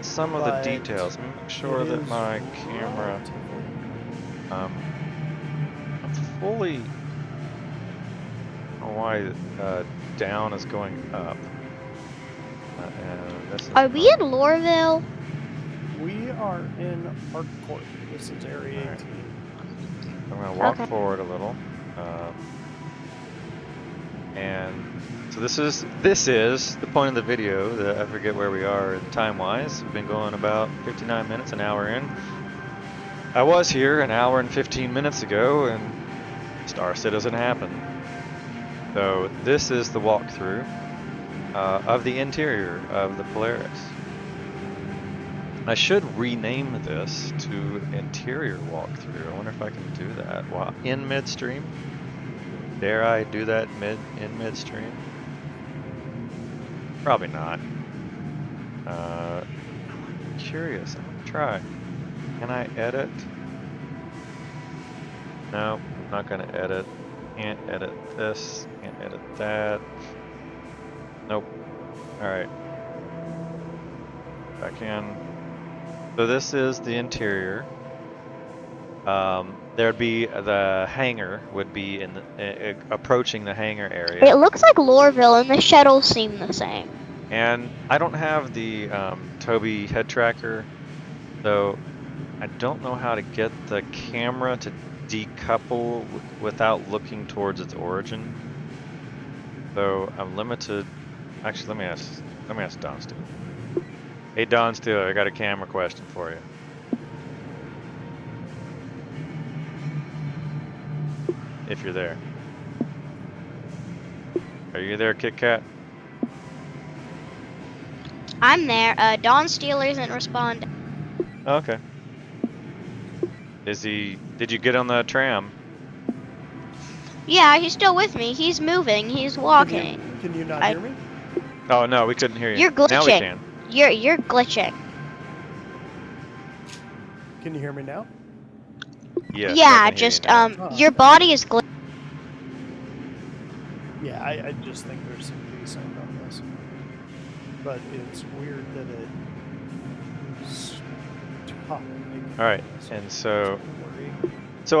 some of the but details. Let me make sure it that is my camera, relatively- I'm fully, I don't know why down is going up. And this is Are we in Loreville? We are in Park Court. This is Area Alright. 18. I'm going to walk Okay. forward a little. And so this is the point of the video. That I forget where we are time-wise. We've been going about 59 minutes, an hour in. I was here an hour and 15 minutes ago, and Star Citizen happened. So this is the walkthrough of the interior of the Polaris. I should rename this to interior walkthrough. I wonder if I can do that while in midstream. Dare I do that in midstream? Probably not. Curious. I'm gonna try. Can I edit? No, I'm not gonna edit. Can't edit this. Can't edit that. Nope. Alright. Back in. So this is the interior. There'd be the hangar would be in the, approaching the hangar area. It looks like Loreville, and the shuttles seem the same. And I don't have the Tobii head tracker, so I don't know how to get the camera to decouple without looking towards its origin. So I'm limited. Actually, let me ask Don Steve. Hey, Don Steeler, I got a camera question for you. If you're there. Are you there, Kit Kat? I'm there. Dawn Stealer isn't responding. Okay. Did you get on the tram? Yeah, he's still with me. He's moving. He's walking. Can you not hear me? Oh, no, we couldn't hear you. You're glitching. Now we can. You're glitching. Can you hear me now? Yes, I Yeah, can hear you just now. your body is glitching. Yeah, I just think there's some desync on this. But it's weird that it stopped. All right, and so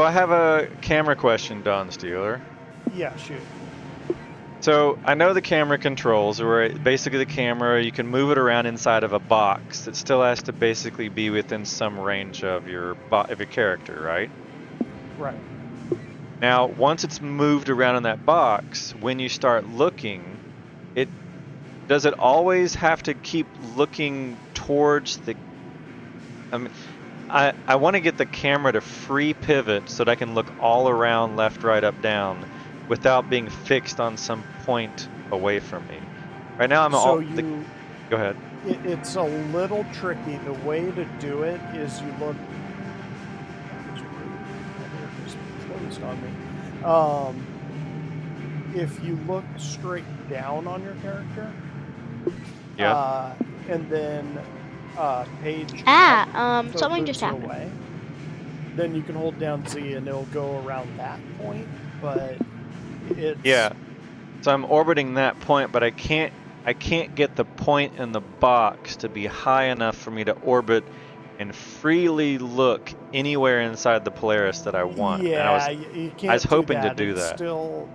I have a camera question, Don Steeler. Yeah, shoot. So I know the camera controls, where basically the camera, you can move it around inside of a box. It still has to basically be within some range of your character, right? Right. Now, once it's moved around in that box, when you start looking, does it always have to keep looking towards the? I mean, I want to get the camera to free pivot so that I can look all around, left, right, up, down, without being fixed on some point away from me. Right now, Go ahead. It's a little tricky. The way to do it is you look. Closed on me. If you look straight down on your character. Yeah. And then page. So something it just moves happened. away, then you can hold down Z and it'll go around that point. But it's. Yeah. So I'm orbiting that point, but I can't get the point in the box to be high enough for me to orbit and freely look anywhere inside the Polaris that I want. Yeah, and you can't. I was hoping do to do that.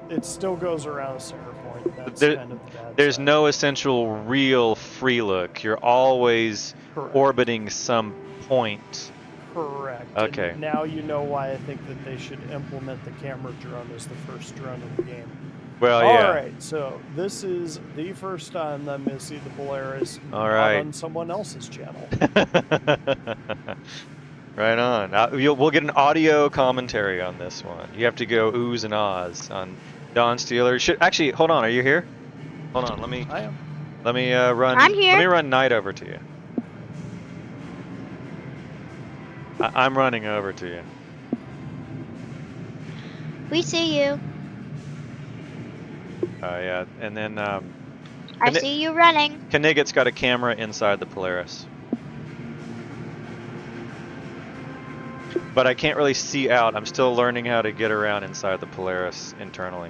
It still goes around a center point. That's There- kind of the bad There's side. no essential real free look. You're always Correct. orbiting some point. Correct. Okay. And now you know why I think that they should implement the camera drone as the first drone in the game. Well, yeah. All right, so this is the first time that I'm going to see the Polaris All right. on someone else's channel. Right on. We'll get an audio commentary on this one. You have to go oohs and ahs on Don Steeler. Actually, hold on. Are you here? Hold on. I am. Let me run. I'm here. Let me run Knight over to you. I'm running over to you. We see you. Yeah, and then I see you running. Knigget's got a camera inside the Polaris. But I can't really see out. I'm still learning how to get around inside the Polaris internally.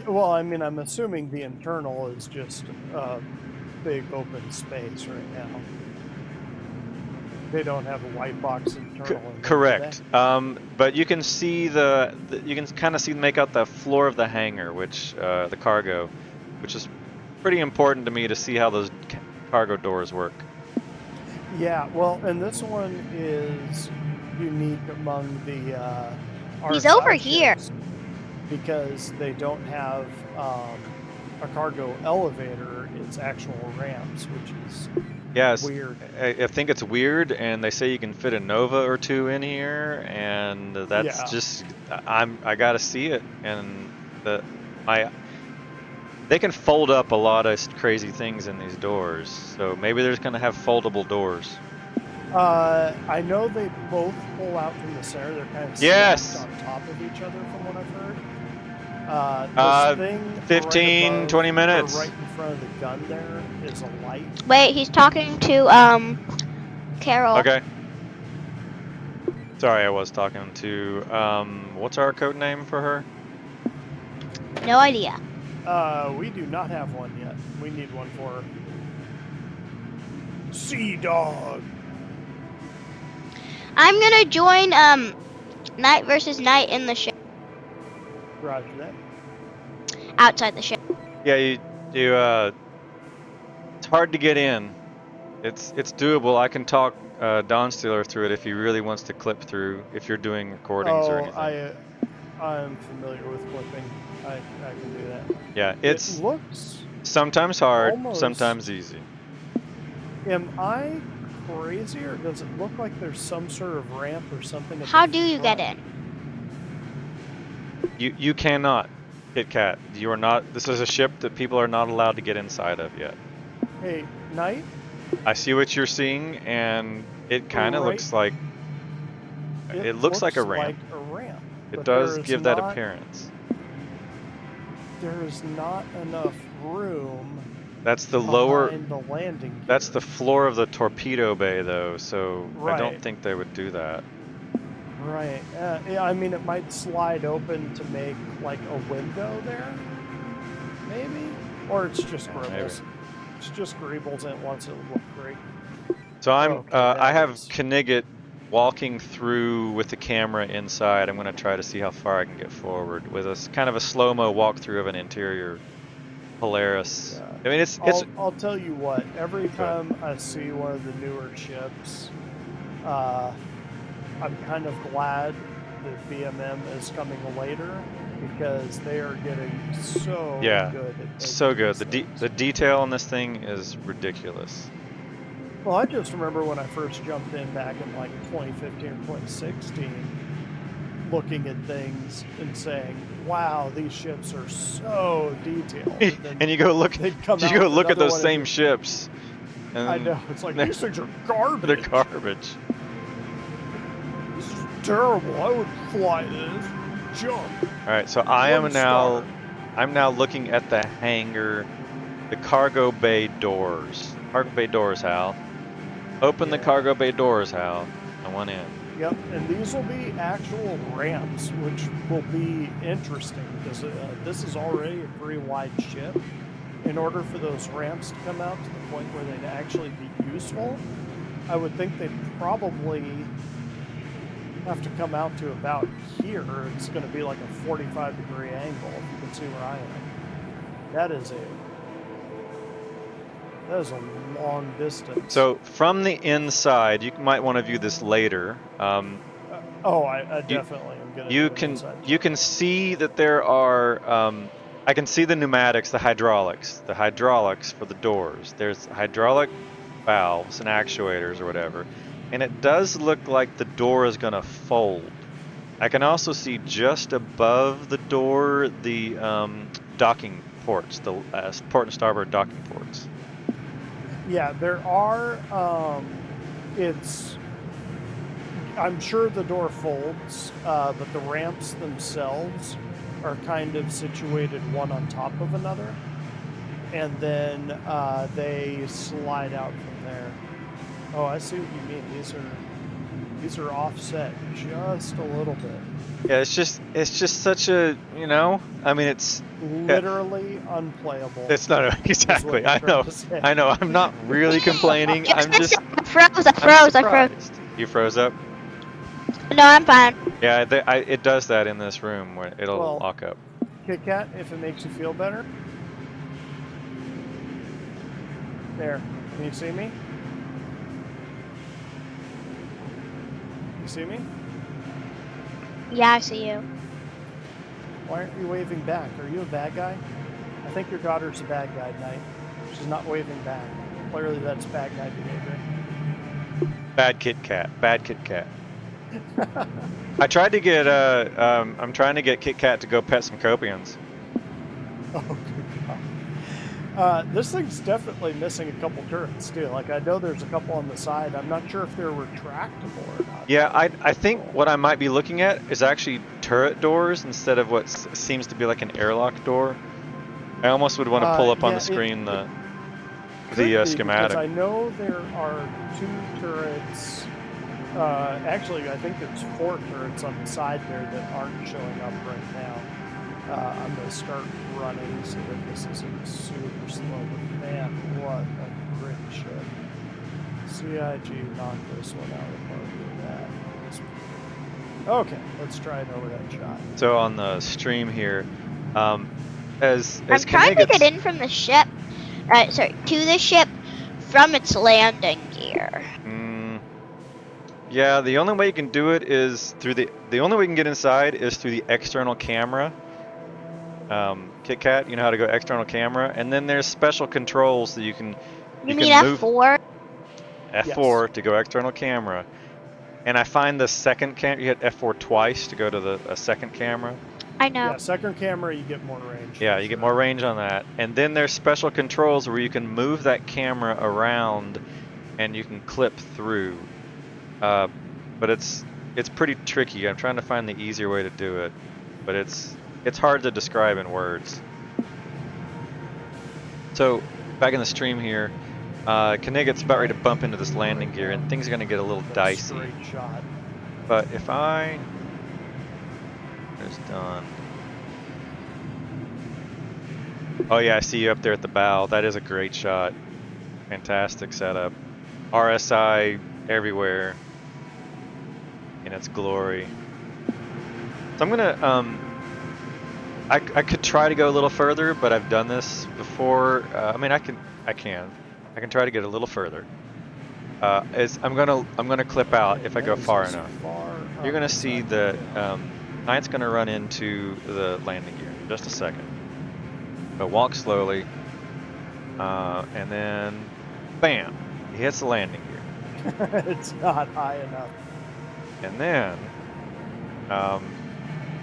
Well, I mean, I'm assuming the internal is just a big open space right now. They don't have a white box internal. Correct. But you can see you can kind of make out the floor of the hangar, which the cargo, which is pretty important to me to see how those cargo doors work. Yeah, well, and this one is unique among the He's RSI over here. ships because they don't have a cargo elevator. It's actual ramps, which is weird. I think it's weird, and they say you can fit a Nova or two in here, and that's just I gotta see it, and they can fold up a lot of crazy things in these doors, so maybe they're just gonna have foldable doors. I know they both pull out from the center. They're kind of stacked on top of each other, from what I've heard. This thing 15, right above, 20 minutes. or right in front of the gun there is a light. Wait, he's talking to Carol. Okay. Sorry, I was talking to what's our code name for her? No idea. We do not have one yet. We need one for her. Sea Dog. I'm gonna join NightVsKnight in the ship. Roger that. Outside the ship. Yeah, you it's hard to get in. It's doable. I can talk Don Steeler through it if he really wants to clip through, if you're doing recordings or anything. I'm familiar with clipping. I can do that. Yeah, It looks sometimes hard, almost- sometimes easy. Am I crazy, or does it look like there's some sort of ramp or something? At How the do you get front? in? You cannot, Kit Kat. You are not. This is a ship that people are not allowed to get inside of yet. Hey, Knight? I see what you're seeing, and it kind of Right. looks like it looks like a ramp. Like a ramp. It but does there is give that not- appearance. There is not enough room That's the lower. behind the landing gear. That's the floor of the torpedo bay, though. So I don't Right. think they would do that. Right. Yeah, I mean, it might slide open to make like a window there, maybe, or it's just Yeah, maybe. Gribbles. It's just Gribbles and it wants it to look great. So I'm. Okay, I that have is- Knigget walking through with the camera inside. I'm going to try to see how far I can get forward with a kind of a slow-mo walkthrough of an interior Polaris. Yeah. I mean, it's I'll tell you what. Every time I see one of the newer ships, I'm kind of glad that BMM is coming later because they are getting so Yeah, good. At making so good. these things. The detail on this thing is ridiculous. Well, I just remember when I first jumped in back in like 2015 or 2016, looking at things and saying, "Wow, these ships are so detailed." then And you go look. they'd come You out go with look at another those one same and- ships. And I know. It's like they're- these things are garbage. They're garbage. This is terrible. I would fly this. Jump. All right, so I am One now. star. I'm now looking at the hangar, the cargo bay doors. Cargo bay doors, Hal. Open the Yeah. cargo bay doors, Hal. I want in. Yep, and these will be actual ramps, which will be interesting because this is already a pretty wide ship. In order for those ramps to come out to the point where they'd actually be useful, I would think they'd probably have to come out to about here. It's going to be like a 45-degree angle, if you can see where I am. That is a long distance. So from the inside, you might want to view this later. I definitely am going to You can see that there are. I can see the pneumatics, the hydraulics for the doors. There's hydraulic valves and actuators or whatever, and it does look like the door is going to fold. I can also see just above the door the docking ports, the port and starboard docking ports. Yeah, there are. I'm sure the door folds, but the ramps themselves are kind of situated one on top of another, and then they slide out from there. Oh, I see what you mean. These are offset just a little bit. Yeah, it's just such a, I mean, it's Literally unplayable. It's not exactly. I'm I trying know. to say. I know. I'm not really complaining. I'm just. I froze. surprised. You froze up. No, I'm fine. Yeah, it does that in this room where it'll Well- lock up. Kit Kat, if it makes you feel better. There. Can you see me? You see me? Yeah, I see you. Why aren't you waving back? Are you a bad guy? I think your daughter's a bad guy tonight. She's not waving back. Clearly that's bad guy behavior. Bad Kit Kat. Bad Kit Kat. I tried to get I'm trying to get Kit Kat to go pet some copians. Oh, good God. This thing's definitely missing a couple turrets too. Like I know there's a couple on the side. I'm not sure if they're retractable or not. Yeah, I think what I might be looking at is actually turret doors instead of what seems to be like an airlock door. I almost would want to pull up on yeah, the screen the Could be, schematic. Because I know there are 2 turrets. Actually, I think there's 4 turrets on the side there that aren't showing up right now. I'm going to start running so that this isn't super slow. But man, what a great ship. CIG knocked this one out of the park with that. Okay, let's try an overhead shot. So on the stream here, as I'm trying to Knigget's- get in from the ship. To the ship from its landing gear. Yeah, the only way you can do it is through the only way you can get inside is through the external camera. Kit Kat, you know how to go external camera, and then there's special controls that you can You mean can move. F4? F4 to go external camera, and I find the second camera. You hit F4 twice to go to a second camera. I know. Yeah, second camera, you get more range. Yeah, for you get sure. more range on that. And then there's special controls where you can move that camera around, and you can clip through. But it's pretty tricky. I'm trying to find the easier way to do it, but it's hard to describe in words. So back in the stream here, Knigget's about ready to bump into this landing gear, and things are going to get a little That's a dicey. straight shot. But if I just done. Oh yeah, I see you up there at the bow. That is a great shot. Fantastic setup. RSI everywhere in its glory. So I'm gonna I could try to go a little further, but I've done this before. I mean, I can try to get a little further. I'm gonna clip out if I go far enough. You're gonna see that Knight's gonna run into the landing gear in just a second. But walk slowly, and then bam, he hits the landing gear. It's not high enough. And then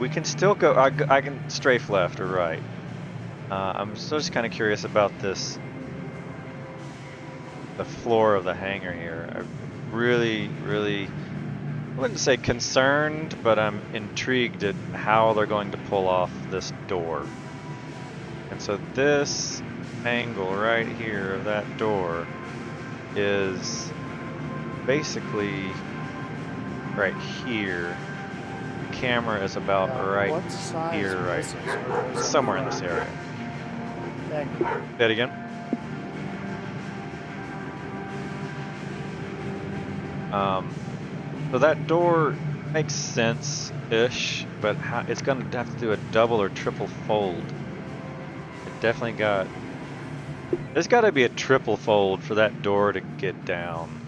we can still go. I can strafe left or right. I'm still just kind of curious about the floor of the hangar here. I really, I wouldn't say concerned, but I'm intrigued at how they're going to pull off this door. And so this angle right here of that door is basically right here. The camera is about right What size here, right, missiles are somewhere in this area. Thank you. Say it again. So that door makes sense-ish, but it's going to have to do a double or triple fold. It definitely got... There's got to be a triple fold for that door to get down.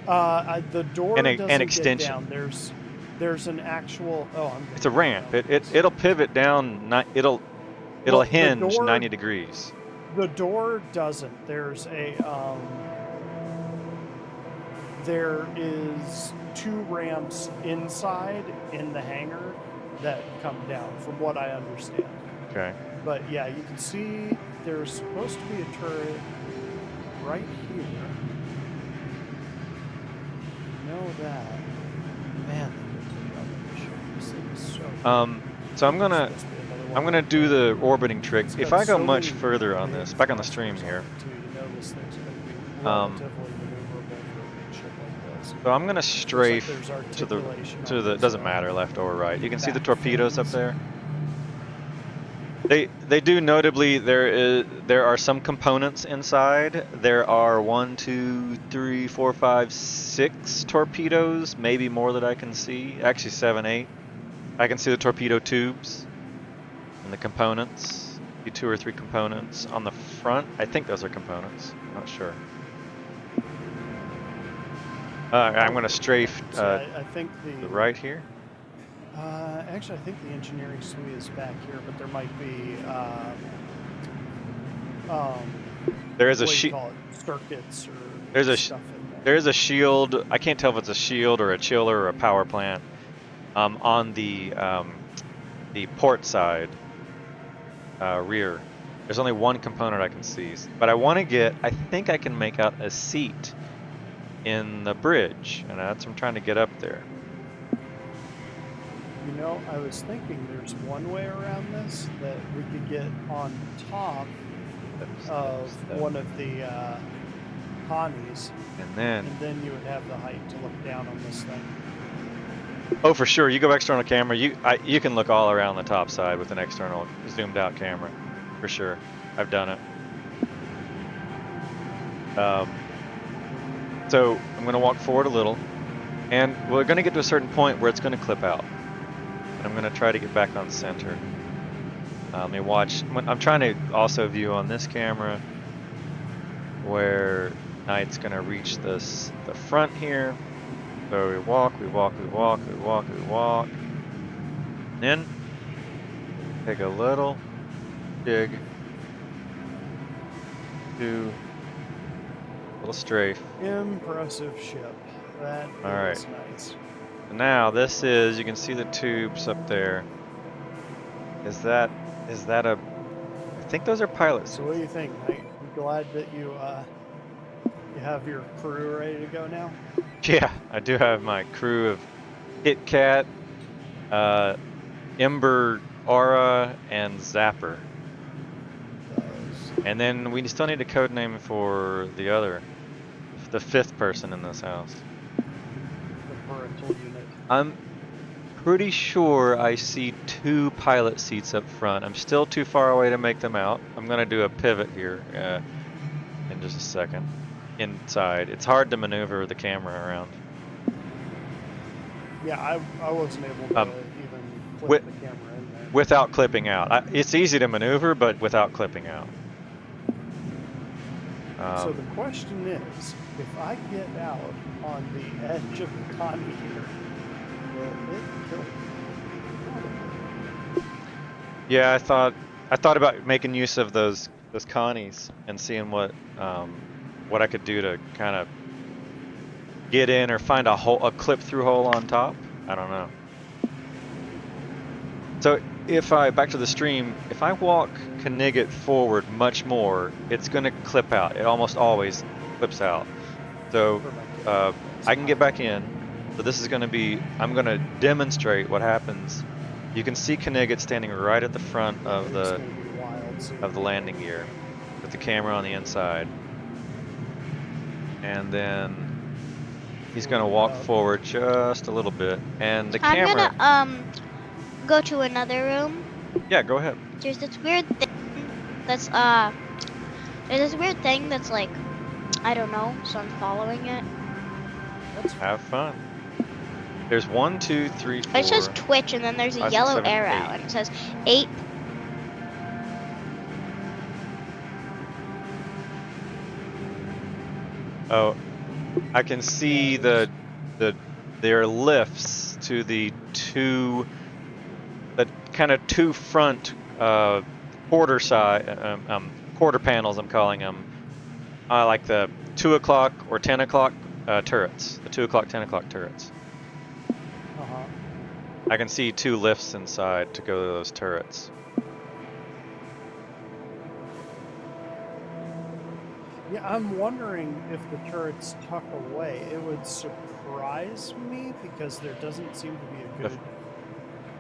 The door And doesn't extension. get down. There's an actual. It's a ramp. It'll pivot down. It'll Well, the hinge door- 90 degrees. The door doesn't. There's a there is 2 ramps inside in the hangar that come down, from what I understand. Okay. But yeah, you can see there's supposed to be a turret right here. You know that. Man, this thing is so. So I'm gonna do the orbiting trick. If I go much further on this, back on the stream here. So I'm gonna strafe to the doesn't matter left or right. You can see the torpedoes up there. They do notably there are some components inside. There are 1, 2, 3, 4, 5, 6 torpedoes, maybe more that I can see. Actually 7, 8. I can see the torpedo tubes and the components. Maybe 2 or 3 components on the front. I think those are components. I'm not sure. I'm going to strafe I think the right here. Actually, I think the engineering suite is back here, but there might be There is a what do you sheet. call it? Circuits or There's a stuff in there. There is a shield. I can't tell if it's a shield or a chiller or a power plant on the port side rear. There's only one component I can see, but I want to get. I think I can make out a seat in the bridge, and that's what I'm trying to get up there. You know, I was thinking there's one way around this that we could get on top of one of the Hanis, And then, and then you would have the height to look down on this thing. oh, for sure, you go external camera. You can look all around the top side with an external zoomed out camera, for sure. I've done it. So I'm going to walk forward a little, and we're going to get to a certain point where it's going to clip out. And I'm going to try to get back on center. Let me watch. I'm trying to also view on this camera where Knight's going to reach the front here. So we walk, we walk, we walk, we walk, we walk. And then take a little dig. 2, Little strafe. Impressive ship. That All right. is nice. And now this is, you can see the tubes up there. Is that a, I think those are pilots. So what do you think, Knight? You glad that you have your crew ready to go now? Yeah, I do have my crew of Kit Kat, Ember, Aura, and Zapper. Those, And then we still need a code name for the fifth person in this house. the parental unit. I'm pretty sure I see 2 pilot seats up front. I'm still too far away to make them out. I'm gonna do a pivot here in just a second. Inside, it's hard to maneuver the camera around. Yeah, I wasn't able to even clip with- the camera in there. Without clipping out. It's easy to maneuver, but without clipping out. So the question is, if I get out on the edge of the Connie here, will it kill me? Yeah, I thought about making use of those Connies and seeing what I could do to kind of get in or find a clip through hole on top. I don't know. So back to the stream, if I walk Knigget forward much more, it's gonna clip out. It almost always clips out. So I can get back in. So this is gonna be, I'm gonna demonstrate what happens. You can see Knigget standing right at the front of It's gonna be wild, so the landing gear with the camera on the inside. And then he's gonna walk forward just a little bit, and the camera. I'm gonna go to another room. Yeah, go ahead. There's this weird thing that's like, I don't know, so I'm following it. Have fun. There's 1, 2, 3, 4. It says Twitch, and then there's a 5, 6, yellow 7, arrow, 8. and it says 8. Oh, I can see there are lifts to the kind of two front quarter panels. I'm calling them like the 2 o'clock or 10 o'clock turrets. The 2 o'clock, 10 o'clock turrets. I can see 2 lifts inside to go to those turrets. yeah, I'm wondering if the turrets tuck away. It would surprise me because there doesn't seem to be a good.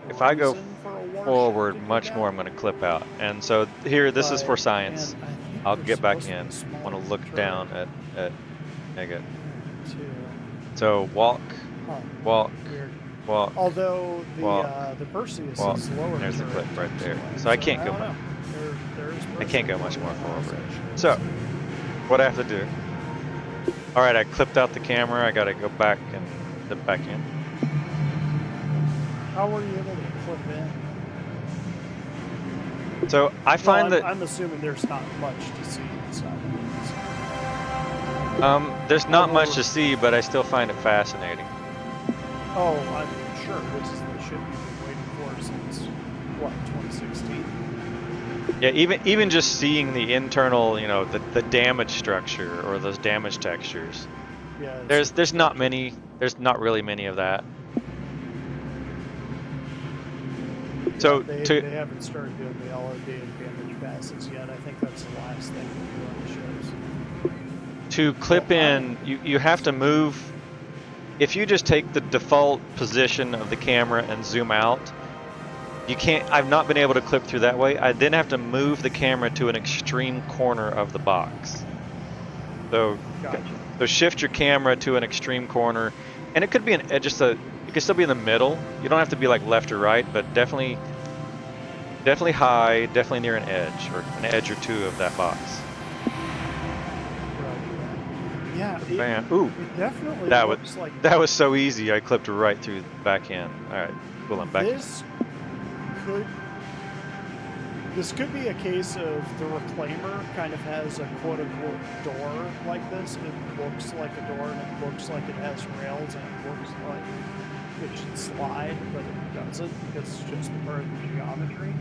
If I go reason for a warship forward to do much that. more, I'm going to clip out. And so here, this is for But, science. man, I think I'll they're get back supposed to be in. I smaller want to look turret. down at Nigget. Too. So walk, Huh, walk, weird. walk, Although the walk, Perseus walk. is lower. There's the turret clip right there. anyway, So I can't go don't much. know. There is I can't go Perseus much more lower, forward. so- So what I have to do? All right, I clipped out the camera. I got to go back and dip back in. How were you able to clip in? So I find that I'm assuming there's not much to see inside. there's not much to see, but I still find it fascinating. Oh, I'm sure this is the ship you've been waiting for since what, 2016? Yeah, even just seeing the internal, the damage structure or those damage textures. Yeah. There's not really many of that. So they haven't started doing the LOD and damage passes yet. I think that's the last thing we do on the shows. to clip in, you have to move. If you just take the default position of the camera and zoom out, you can't. I've not been able to clip through that way. I then have to move the camera to an extreme corner of the box. So, Gotcha. so shift your camera to an extreme corner, and it could be it could still be in the middle. You don't have to be like left or right, but definitely high, definitely near an edge or an edge or two of that box. Yeah, Man, ooh, it definitely that looks like that was so easy. I clipped right through the back end. All right, cool. I'm back. This could be a case of the reclaimer kind of has a quote-unquote door like this. It looks like a door and it looks like it has rails and it looks like it should slide, but it doesn't because it's just part of the geometry.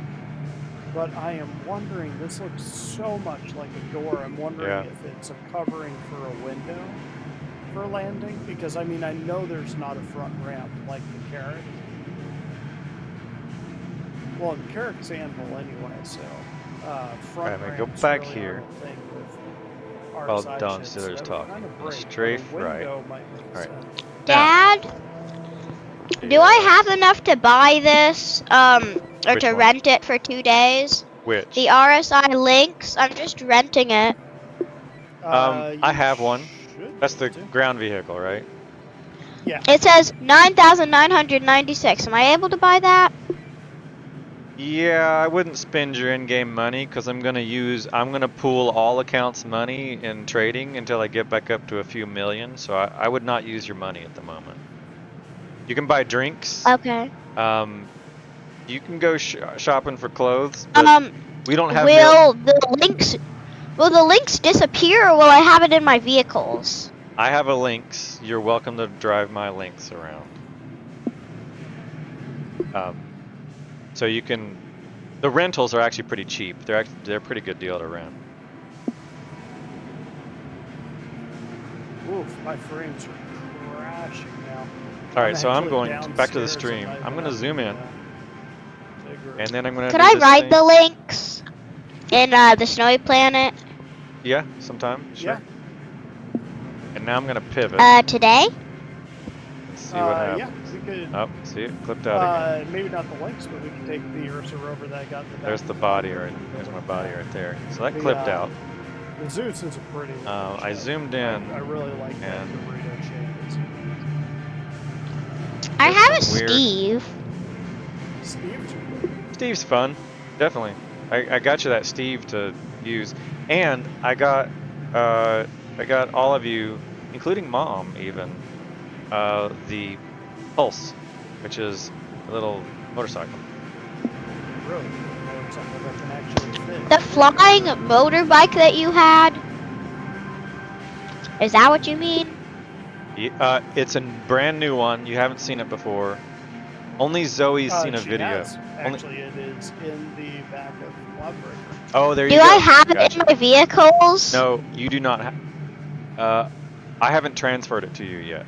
But I am wondering, this looks so much like a door. I'm wondering Yeah. if it's a covering for a window for landing. Because, I mean, I know there's not a front ramp like the Carrack. Well, the Carrack's anvil anyway, so front Alright, I'm gonna go ramps back really here. aren't a thing with While RSI Don shit, so Stiller's that would talking. kinda break, but a Strafe right. window might make Alright. sense. Dad, do I have enough to buy this, or Which to one? rent it for 2 days? Which? The RSI Lynx. I'm just renting it. I You have one. should That's be the able to. ground vehicle, right? Yeah. It says 9,996. Am I able to buy that? Yeah, I wouldn't spend your in-game money because I'm gonna pool all accounts money in trading until I get back up to a few million. So I would not use your money at the moment. You can buy drinks. Okay. You can go shopping for clothes, but we don't have. Will the Lynx disappear, or will I have it in my vehicles? I have a Lynx. You're welcome to drive my Lynx around. So you can. The rentals are actually pretty cheap. They're a pretty good deal to rent. Oof, my frames are crashing now. All right, so I'm actually going back to the downstairs stream. and I'm gonna zoom in, and then I'm gonna. Could do I this ride thing. the Lynx in the Snowy Planet? Yeah, sometime. Sure. Yeah. And now I'm gonna pivot. Today? Let's see what happens. Yeah, we could. Oh, see it clipped out again. Maybe not the Lynx, but we can take the Ursa rover that I got in the back. There's the body right. There's my body right there. So that The, clipped out. The Zeus is a pretty. I zoomed in. I really like that and- burrito shape. I have a some weird- Steve. Steve, Steve's fun, definitely. I got you that Steve to use, and I got all of you, including Mom even, the Pulse, which is a little motorcycle. really, something that can actually fit. The flying motorbike that you had? Is that what you mean? It's a brand new one. You haven't seen it before. Only Zoe's seen a She video. has. Actually, it is in the back of Lawbreaker. Oh, there you Do go. I have it Gotcha. in my vehicles? No, you do not have. I haven't transferred it to you yet.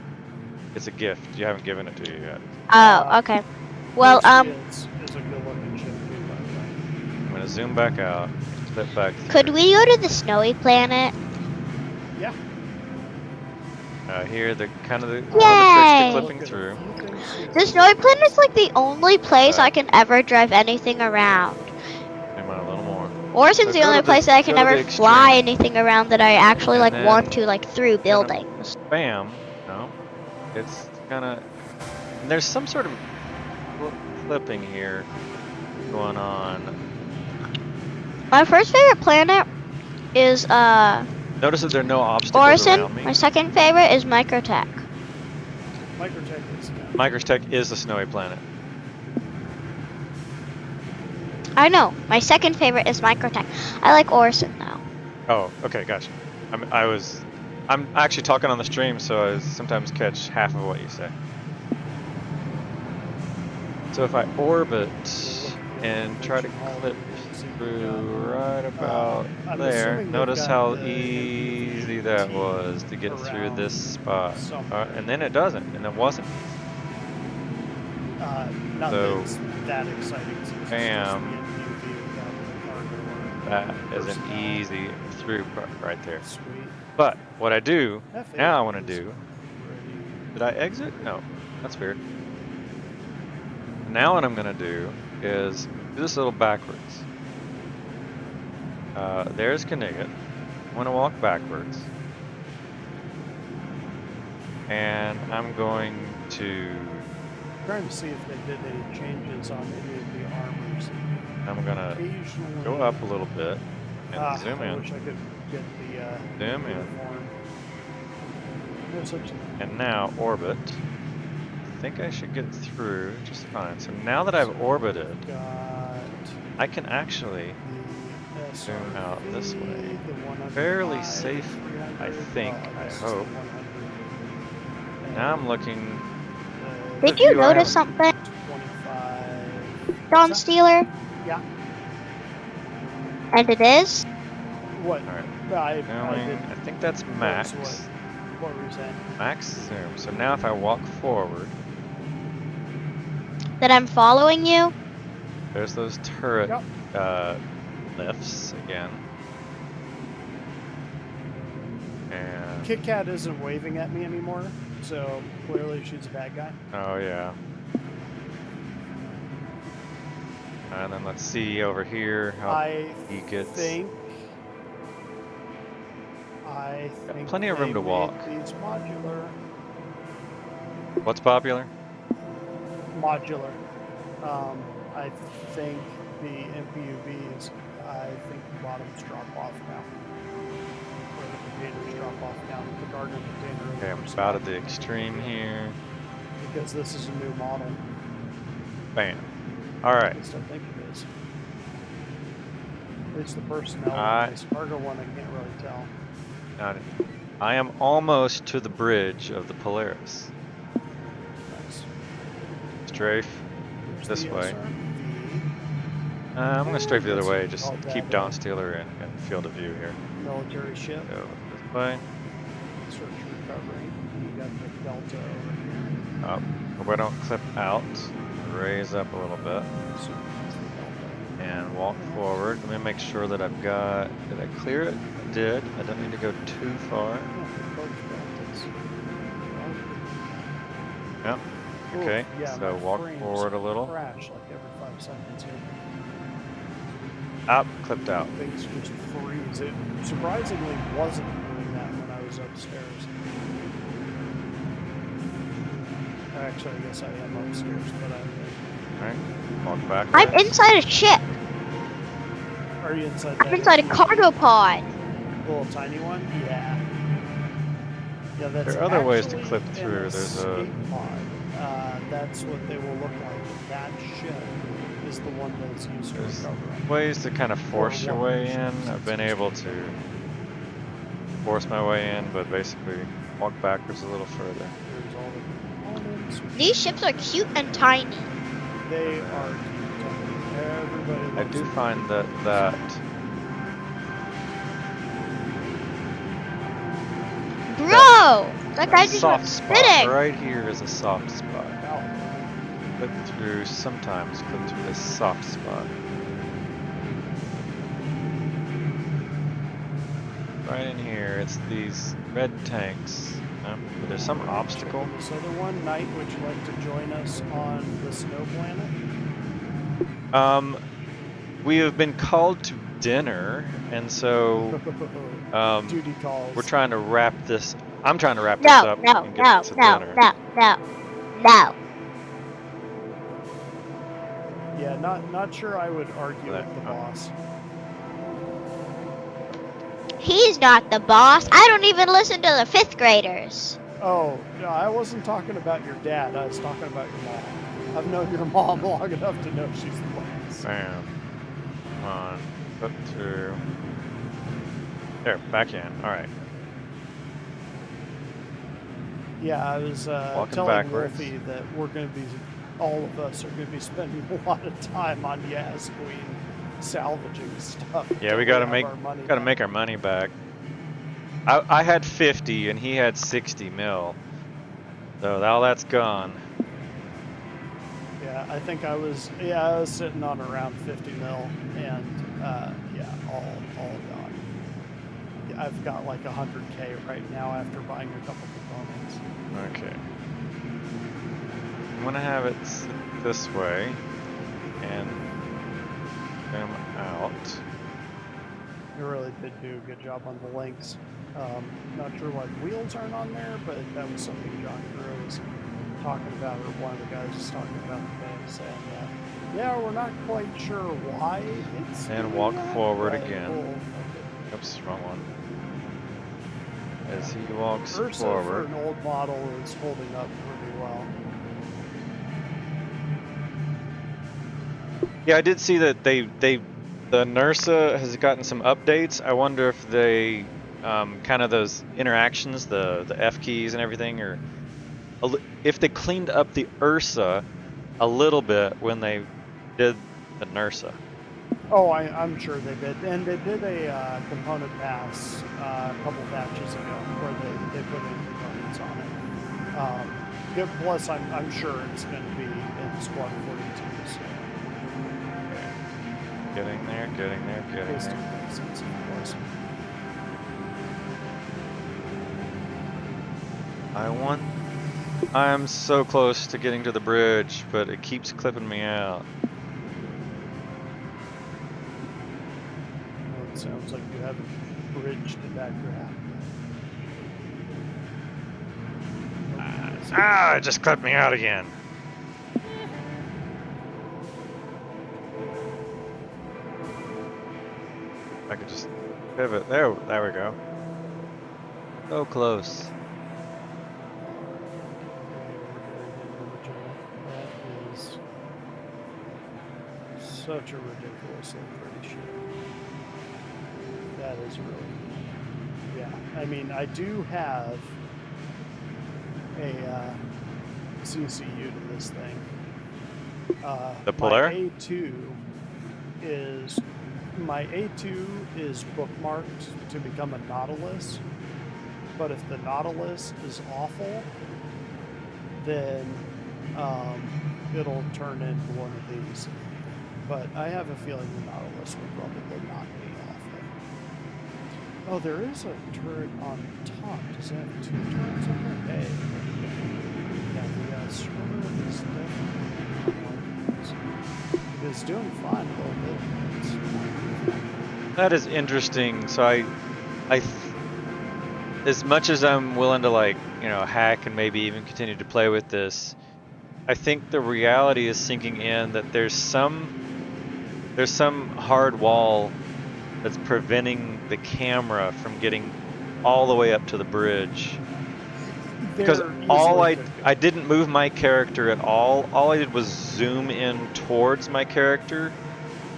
It's a gift. You haven't given it to you yet. Oh, okay. Well, Is a good looking ship too, by the way. I'm gonna zoom back out. Flip back. could through. we go to the Snowy Planet? Yeah. Here, the kind of the Yay! trick to Look clipping at through. a few things here. The Snowy Planet is like the only place Right. I can ever drive anything around. Zoom out a little more. Orson's So the go only to the- place that I can go to ever the fly extreme. anything around that I actually And like then want to, like through kinda- buildings. Bam. No. It's kind of. There's some sort of clipping here going on. My first favorite planet is Notice that there are no obstacles Orson. around me. My second favorite is Microtech. Microtech is Microtech is the snowy planet. I know. My second favorite is Microtech. I like Orson though. Oh, okay, gotcha. I'm actually talking on the stream, so I sometimes catch half of what you say. So if I orbit and try to clip through right about I'm there, assuming they've notice got how the easy that was to get through around this spot. somewhere. And then it doesn't, and it wasn't. not So, that it's that exciting. It's just bam. the NUV without the cargo That is an personnel. easy through part right there. Sweet. But what I do, F8 now I want to is do, pretty- did I exit? No, that's weird. Now what I'm going to do is do this a little backwards. There's Knigget. I'm going to walk backwards. And I'm going to, Trying to see if they did any changes on any of the armors. I'm going to Occasionally. go up a little bit and zoom I in. wish I could get the Zoom in. uniform. No such thing. And now orbit. I think I should get through just fine. So now that I've orbited, Got I can actually the zoom out this SRV, way. the 105, Fairly safe, I 300, think, well, I guess hope. 100, Now I'm and looking. the Did you view I notice have- something, 25. Don What's Steeler? Yeah. And it is? What? All right. I Going, did. I think that's max. What were you saying? Max zoom. So now if I walk forward, That I'm following you? there's those turret Yep. lifts again. And Kit Kat isn't waving at me anymore, so clearly she's a bad guy. oh yeah. And then let's see over here how he gets. I think plenty of room they to walk. made these modular. What's popular? Modular. I think the MPUVs. I think the bottoms drop off now, or the containers drop off now. The cargo container. Okay, I'm about at the extreme here. Because this is a new model. Bam. All right. At least I think it is. At least the personnel. This cargo one, I can't really tell. I am almost to the bridge of the Polaris. Nice. Strafe Here's this the way. SRV. I'm gonna strafe the other way. Just Called keep that, Dawn Stealer in field of view here. Military ship. Go this way. Search recovery. You got the Delta over here. Up. Hope I don't clip out. Raise up a little bit. So that's the Delta. And walk forward. Let me make sure that I've got. Did I clear it? I did. I don't need to go too far. Yeah, they're both Deltas. Yep. Okay. Oof, yeah, So my walk frames forward a little. Crash like every 5 seconds here. Up. Clipped out. Things just freeze. It surprisingly wasn't doing that when I was upstairs. Actually, I guess I am upstairs, but Alright. Walk back. I'm inside a ship. Are you inside I'm that inside a cargo pod. little tiny one? Yeah. Yeah, that's There are other ways to actually clip an through. There's a. escape pod. That's what they will look like. That ship is the one that's used to There's recover. ways to kind of force your way in. I've been able to force my way in, but basically walk backwards a little further. There's all the components. These ships are cute and tiny. They are cute. Everybody I loves do them. find that Bro! That guy just soft went spot spitting. right here is a soft spot. Ow. Clip through, sometimes clip through this soft spot. Right in here, it's these red tanks. There's some obstacle. This other one, Knight, would you like to join us on the snow planet? We have been called to dinner, and so Duty calls. we're trying to wrap this. I'm trying to wrap this No, up no, and no, get to no, dinner. no, no, no. Yeah, not sure I would argue with the boss. He's not the boss. I don't even listen to the 5th graders. Oh, no, I wasn't talking about your dad. I was talking about your mom. I've known your mom long enough to know she's the boss. Bam. Come on. Flip through. There, back in. Alright. Yeah, I was Walking telling backwards. Wolfie that we're going to be, all of us are going to be spending a lot of time on Yas Queen salvaging stuff. Yeah, we gotta make our money back. I had 50 and he had 60 mil. So all that's gone. Yeah, I think I was sitting on around 50 mil, and yeah, all gone. Yeah, I've got like 100K right now after buying a couple components. Okay. I'm gonna have it sit this way and come out. You really did do a good job on the links. Not sure why the wheels aren't on there, but that was something John Greer was talking about, or one of the guys was talking about today, saying that, yeah, we're not quite sure why it's And doing walk that, forward but again. we'll- Oops, wrong one. As he walks Ursa forward. for an old model is holding up pretty well. Yeah, I did see that the NERSA has gotten some updates. I wonder if they kind of those interactions, the F keys and everything, or if they cleaned up the Ursa a little bit when they did the NERSA. Oh, I'm sure they did, and they did a component pass a couple patches ago where they put in components on it. Plus, I'm sure it's going to be in Squad 42. So Getting there, getting there, getting based there. on that sense, of course. I'm so close to getting to the bridge, but it keeps clipping me out. Well, it sounds like you haven't bridged to backdraft. It just clipped me out again. I could just pivot. There we go. So close. That is such a ridiculously pretty ship. That is really, yeah. I mean, I do have a CCU to this thing. The Polaris? My A2 is bookmarked to become a Nautilus, but if the Nautilus is awful, then it'll turn into one of these. But I have a feeling the Nautilus will probably not be awful. Oh, there is a turret on top. Does it have two turrets on there? Hey. Yeah, the Strummer is definitely it's doing fine a little bit. That is interesting. So as much as I'm willing to hack and maybe even continue to play with this, I think the reality is sinking in that there's some hard wall that's preventing the camera from getting all the way up to the bridge. Because I didn't move my character at all. All I did was zoom in towards my character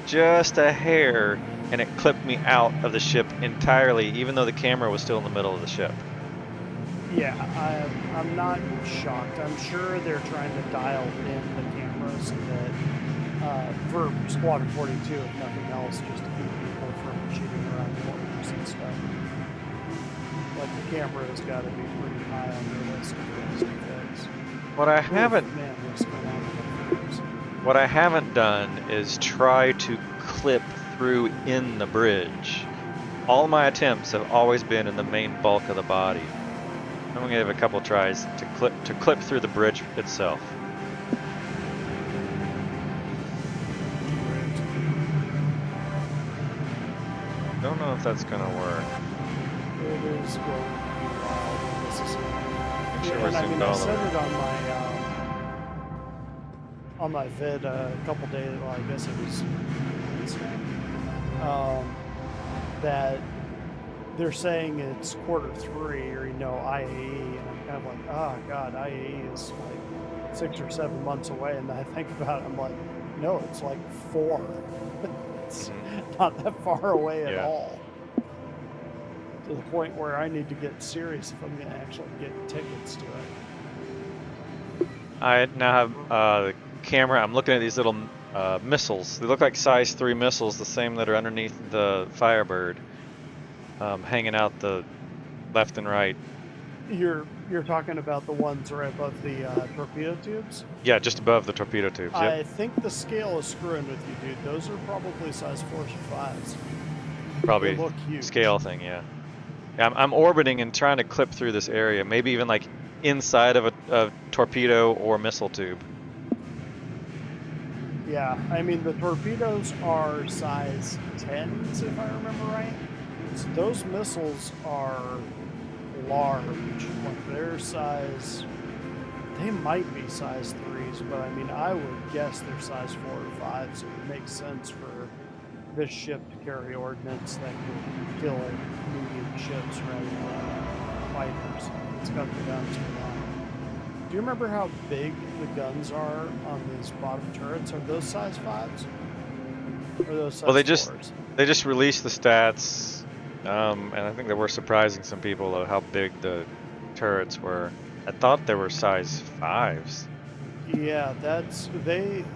just a hair, and it clipped me out of the ship entirely, even though the camera was still in the middle of the ship. Yeah, I'm not shocked. I'm sure they're trying to dial in the camera so that for Squadron 42, if nothing else, just to keep people from cheating around corners and stuff. Like the camera has got to be pretty high on their list of things to fix. What I haven't What I haven't done is try to clip through in the bridge. All my attempts have always been in the main bulk of the body. I'm gonna give a couple tries to clip through the bridge itself. Don't know if that's gonna work. It is going to be wild when this is Make sure we're zoomed I all the said way. it on my vid a couple days. Well, I guess it was Wednesday. That they're saying it's Q3 or IAE, and I'm kind of like, oh god, IAE is like 6 or 7 months away, and I think about it, I'm like, no, it's like 4. It's not that far away at all. To the point where I need to get serious if I'm going to actually get tickets to it. I now have the camera. I'm looking at these little missiles. They look like size 3 missiles, the same that are underneath the Firebird, hanging out the left and right. You're talking about the ones right above the torpedo tubes? Yeah, just above the torpedo tubes. Yep. I think the scale is screwing with you, dude. Those are probably size 4s or 5s. Probably They look huge. scale thing, yeah. I'm orbiting and trying to clip through this area, maybe even like inside of a torpedo or missile tube. Yeah, I mean, the torpedoes are size 10s, if I remember right. So those missiles are large. Like, their size, they might be size 3s, but I mean, I would guess they're size 4 or 5, so it makes sense for this ship to carry ordnance that could kill medium ships rather than fighters. It's got the guns for that. Do you remember how big the guns are on these bottom turrets? Are those size 5s? Or those size 4s? They just released the stats, and I think they were surprising some people of how big the turrets were. I thought they were size 5s. Yeah, they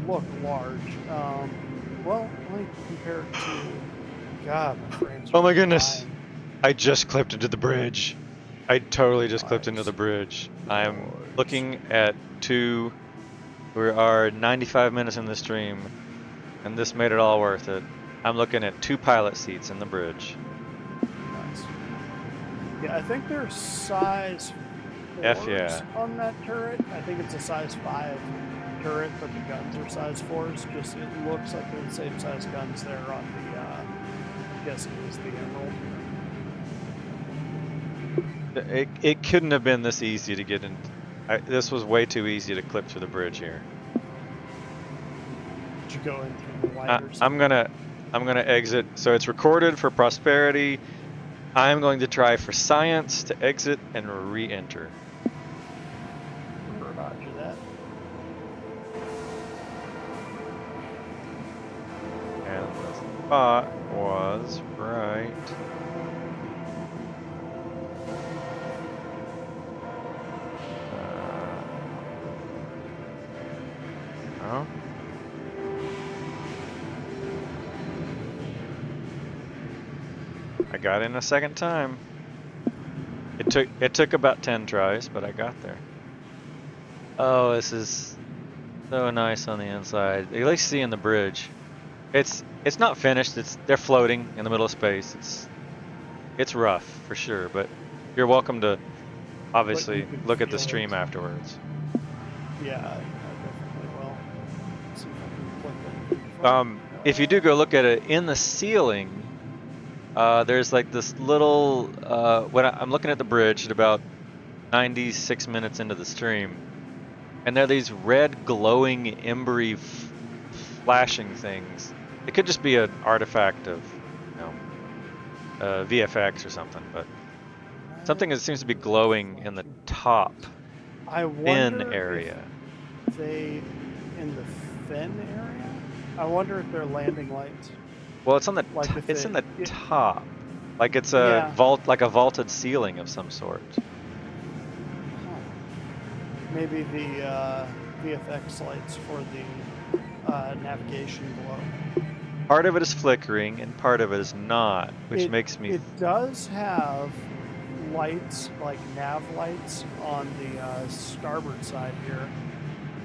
look large. Well, let me compare it to. God, my brain's Oh my really goodness. dying. I just clipped into the bridge. I totally just clipped into the Nice. bridge. I'm Nice. looking at we are 95 minutes in the stream, and this made it all worth it. I'm looking at 2 pilot seats in the bridge. Nice. Yeah, I think there's size 4s F yeah. on that turret. I think it's a size 5 turret, but the guns are size 4s. Just it looks like they're the same size guns there on the. I guess it was the Emerald. It couldn't have been this easy to get in. This was way too easy to clip through the bridge here. Did you go in through the light or I'm something? gonna exit. So it's recorded for prosperity. I'm going to try for science to exit and re-enter. Roger that. And the spot was right. Oh. I got in a second time. It took about 10 tries, but I got there. Oh, this is so nice on the inside. At least seeing the bridge. It's not finished. They're floating in the middle of space. It's rough for sure, but you're welcome to obviously look at the stream afterwards. Yeah, I definitely will. Let's see if I can click it. If you do go look at it in the ceiling, there's like this little. When I'm looking at the bridge at about 96 minutes into the stream, and there are these red glowing embery flashing things. It could just be an artifact of, VFX or something, but something that seems to be glowing in the top fin area. If they in the fin area. I wonder if they're landing lights. Well, it's on the it's in the top, like it's a vault, like a vaulted ceiling of some sort. Maybe the VFX lights for the navigation glow. Part of it is flickering and part of it is not, which makes me. It does have lights, like nav lights, on the starboard side here,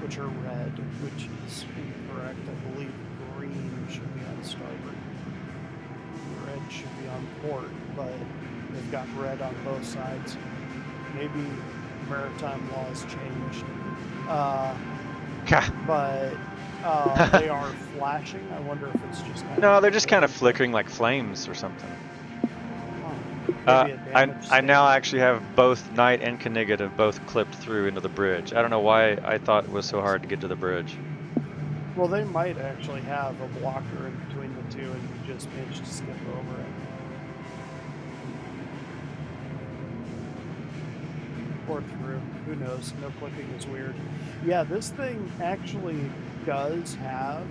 which are red, which is incorrect. I believe green should be on starboard. Red should be on port, but they've got red on both sides. Maybe maritime laws changed. But they are flashing. I wonder if it's just no, they're just kind of flickering like flames or something. I now actually have both Knight and Knigget have both clipped through into the bridge. I don't know why I thought it was so hard to get to the bridge. Well, they might actually have a blocker in between the two, and you just managed to skip over it. Or through. Who knows? No clicking is weird. Yeah, this thing actually does have,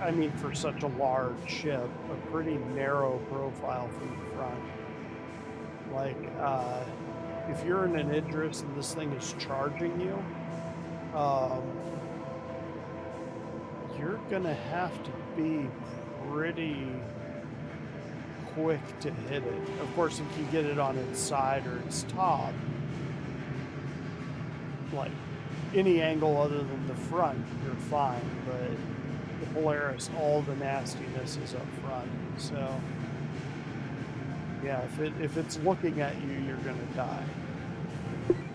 I mean, for such a large ship, a pretty narrow profile from the front. Like, if you're in an Idris and this thing is charging you, you're gonna have to be pretty quick to hit it. Of course, if you get it on its side or its top, like any angle other than the front, you're fine. But the Polaris, all the nastiness is up front. So yeah, if it's looking at you, you're gonna die.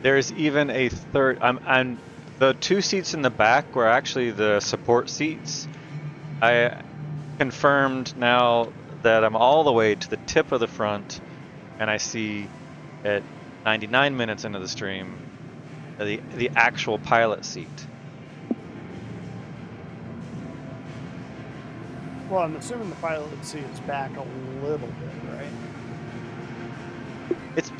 There's even a third. I'm the 2 seats in the back were actually the support seats. I confirmed now that I'm all the way to the tip of the front, and I see at 99 minutes into the stream the actual pilot seat. Well, I'm assuming the pilot seat is back a little bit, right?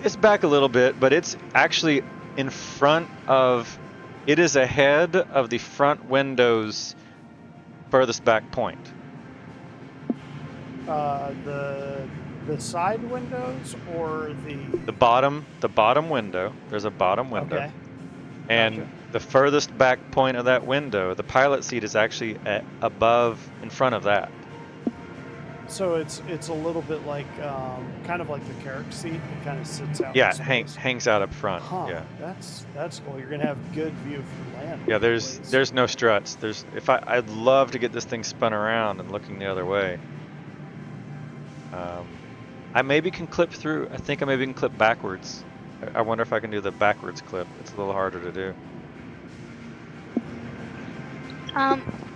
It's back a little bit, but it's actually in front of. It is ahead of the front window's furthest back point. The side windows or the bottom window. There's a bottom window, okay. and Gotcha. the furthest back point of that window, the pilot seat is actually above, in front of that. So it's a little bit like kind of like the Carrick seat. It kind of sits out. Yeah, in space. hangs out up front. Huh. Yeah. That's cool. You're gonna have good view from land. Yeah, please. there's no struts. I'd love to get this thing spun around and looking the other way. I maybe can clip through. I think I maybe can clip backwards. I wonder if I can do the backwards clip. It's a little harder to do.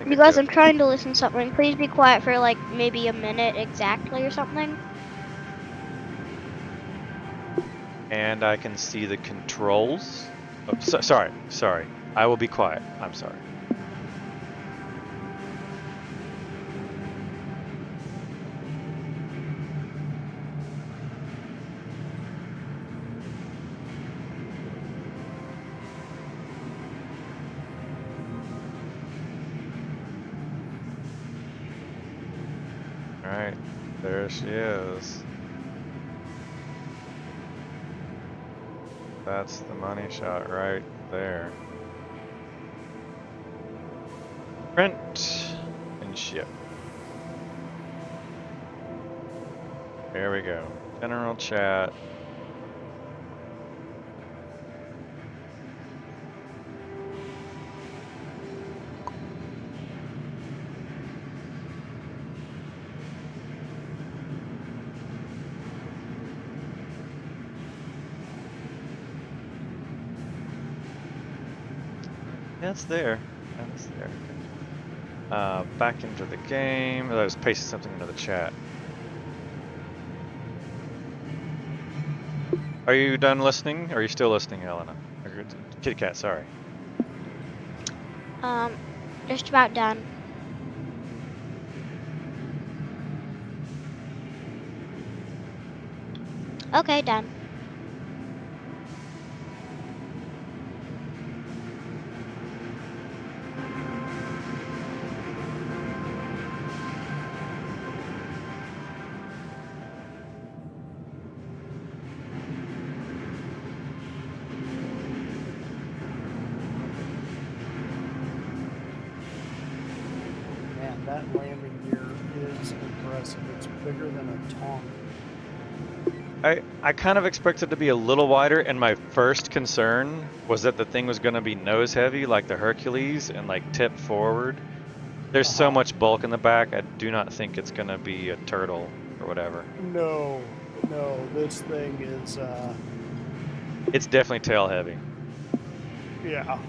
You guys, I'm trying to listen to something. Please be quiet for like maybe a minute exactly or something. And I can see the controls. Oh, sorry. I will be quiet. I'm sorry. Alright, there she is. That's the money shot right there. Print and ship. There we go. General chat. That's there. That's there. Back into the game. I was pasting something into the chat. Are you done listening? Or are you still listening, Helena? Kitty Cat, sorry. Just about done. Okay, done. Man, that landing gear is impressive. It's bigger than a Tonk. I kind of expected it to be a little wider, and my first concern was that the thing was going to be nose heavy like the Hercules and like tip forward. There's so much bulk in the back, I do not think it's going to be a turtle or whatever. No, this thing is, It's definitely tail heavy. yeah.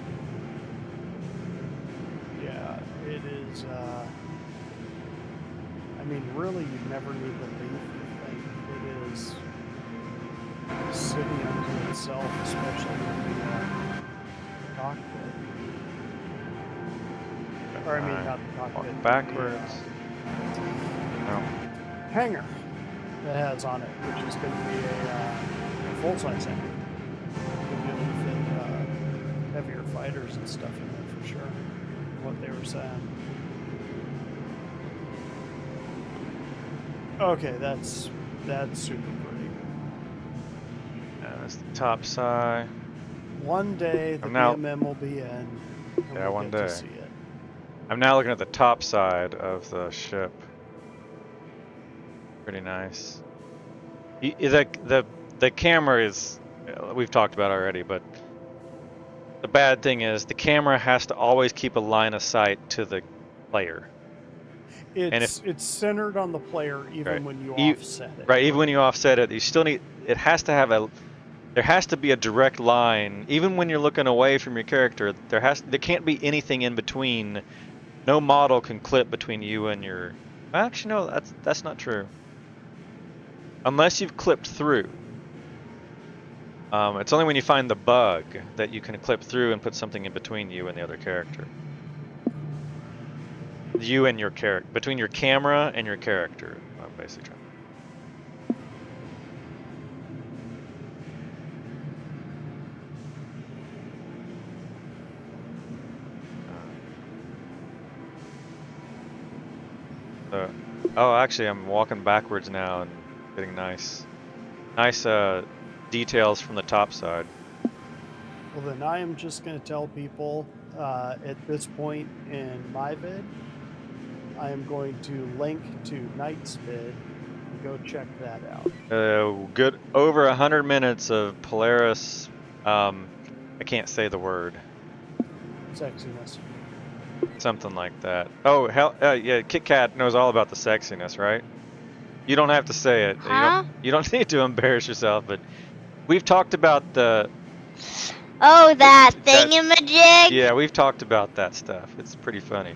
Yeah, it is, I mean, really, you never need to leave the thing. It is sitting unto itself, especially in the cockpit. Or, I mean, not the cockpit. Walk backwards. No. Hangar that has on it, which is going to be a full-size hangar. You'll be able to fit heavier fighters and stuff in there for sure. What they were saying. Okay, that's super pretty. That's the top side. One day the now- BMM will be in. And Yeah, we'll one get to day. see it. I'm now looking at the top side of the ship. Pretty nice. The camera is, we've talked about already, but the bad thing is the camera has to always keep a line of sight to the player. It's centered on the player even Right. when you offset it. Right, even when you offset it, you still need, it has to have there has to be a direct line, even when you're looking away from your character, there can't be anything in between. No model can clip between you and your, actually no, that's not true. Unless you've clipped through. It's only when you find the bug that you can clip through and put something in between you and the other character. You and your character, between your camera and your character, I'm basically trying. Oh, actually, I'm walking backwards now and getting nice details from the top side. Well, then I am just going to tell people at this point in my vid, I am going to link to Knight's vid and go check that out. Good over 100 minutes of Polaris. I can't say the word. Sexiness. Something like that. Oh hell, yeah. Kit Kat knows all about the sexiness, right? You don't have to say it. Huh? You don't need to embarrass yourself. But we've talked about the. Oh, that that- thingamajig? Yeah, we've talked about that stuff. It's pretty funny.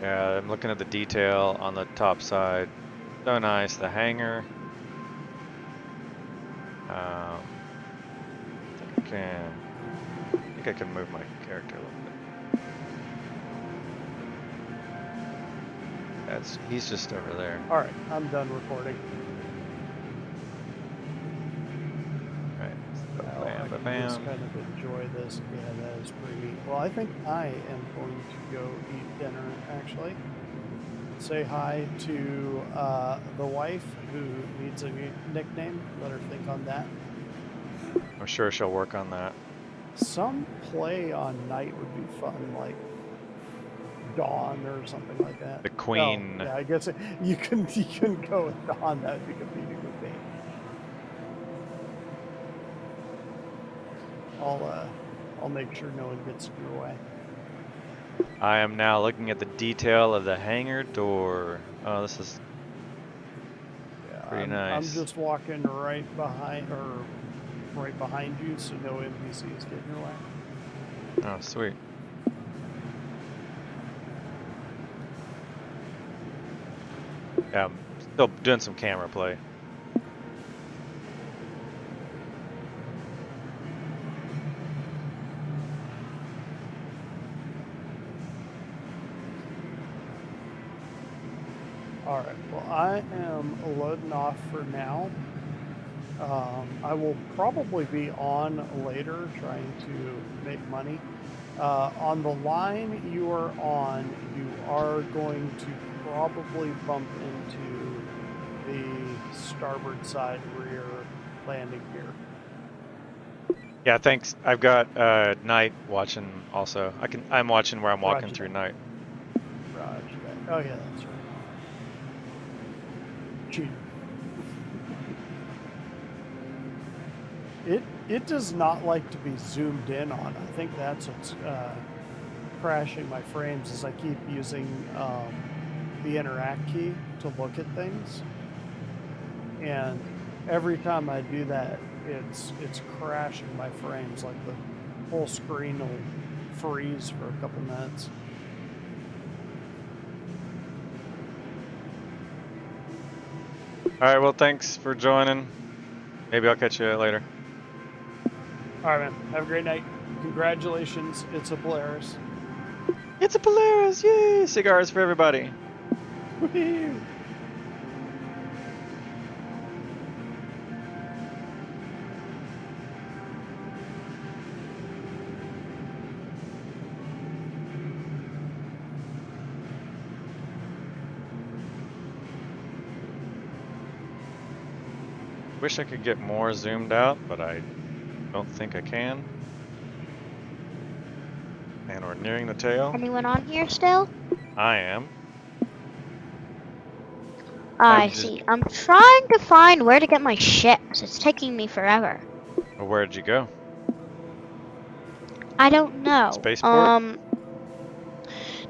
Yeah, I'm looking at the detail on the top side. So nice. The hangar. I think I can move my character a little bit. He's just over there. All right, I'm done recording. Right. Now I can just kind of enjoy this. Yeah, that is pretty neat. Well, I think I am going to go eat dinner, actually. Say hi to the wife, who needs a nickname. Let her think on that. I'm sure she'll work on that. Some play on night would be fun, like Dawn or something like that. The Queen. Oh, yeah, I guess you can go with Dawn. That would be competing with me. I'll make sure no one gets in your way. I am now looking at the detail of the hangar door. Oh, this is pretty nice. I'm just walking right behind you, so no NPCs get in your way. Oh, sweet. Yeah, I'm still doing some camera play. All right. Well, I am loading off for now. I will probably be on later trying to make money. On the line you are on, you are going to probably bump into the starboard side rear landing gear. Yeah, thanks. I've got Night watching also. I'm watching where I'm walking Roger through that. Night. Roger that. Oh yeah, that's right. Cheater. It does not like to be zoomed in on. I think that's what's crashing my frames, is I keep using the interact key to look at things, and every time I do that, it's crashing my frames. Like the whole screen will freeze for a couple minutes. All right, well, thanks for joining. Maybe I'll catch you later. All right, man. Have a great night. Congratulations. It's a Polaris. It's a Polaris! Yay! Cigars for everybody. Woo-hoo. Wish I could get more zoomed out, but I don't think I can. And we're nearing the tail. Anyone on here still? I am. I see. I'm trying to find where to get my ships. It's taking me forever. Well, where'd you go? I don't know. Spaceport?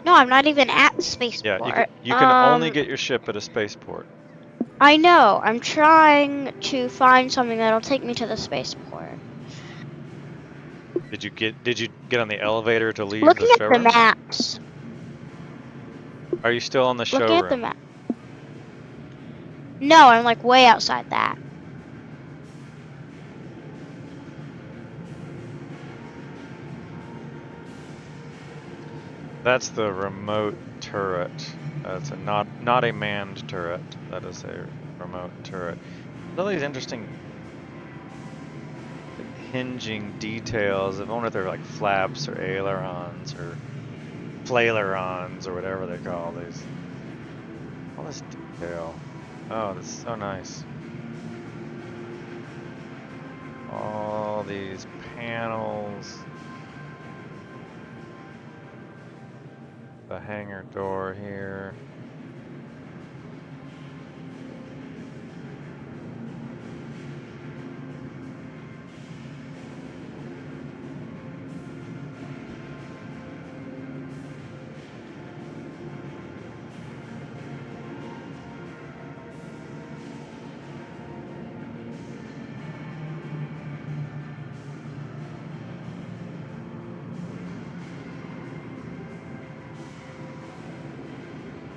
No, I'm not even at the spaceport. Yeah, you can only get your ship at a spaceport. I know. I'm trying to find something that'll take me to the spaceport. Did you get on the elevator to leave Looking the at the showroom? maps. Are you still on the showroom? Looking at the map. No, I'm like way outside that. That's the remote turret. That's not a manned turret. That is a remote turret. All these interesting hinging details. I wonder if they're like flaps or ailerons or flalerons or whatever they call these. All this detail. Oh, that's so nice. All these panels. The hangar door here.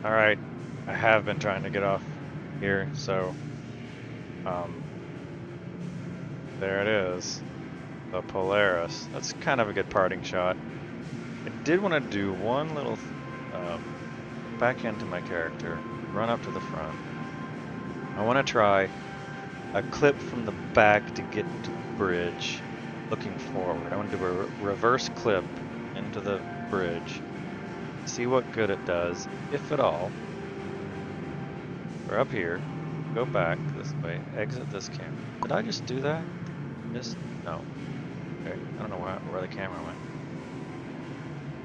All right, I have been trying to get off here, so there it is, the Polaris. That's kind of a good parting shot. I did want to do one little back into my character, run up to the front. I want to try a clip from the back to get to the bridge, looking forward. I want to do a reverse clip into the bridge. See what good it does, if at all. We're up here, go back this way, exit this camera. Did I just do that? No. Okay, I don't know where the camera went.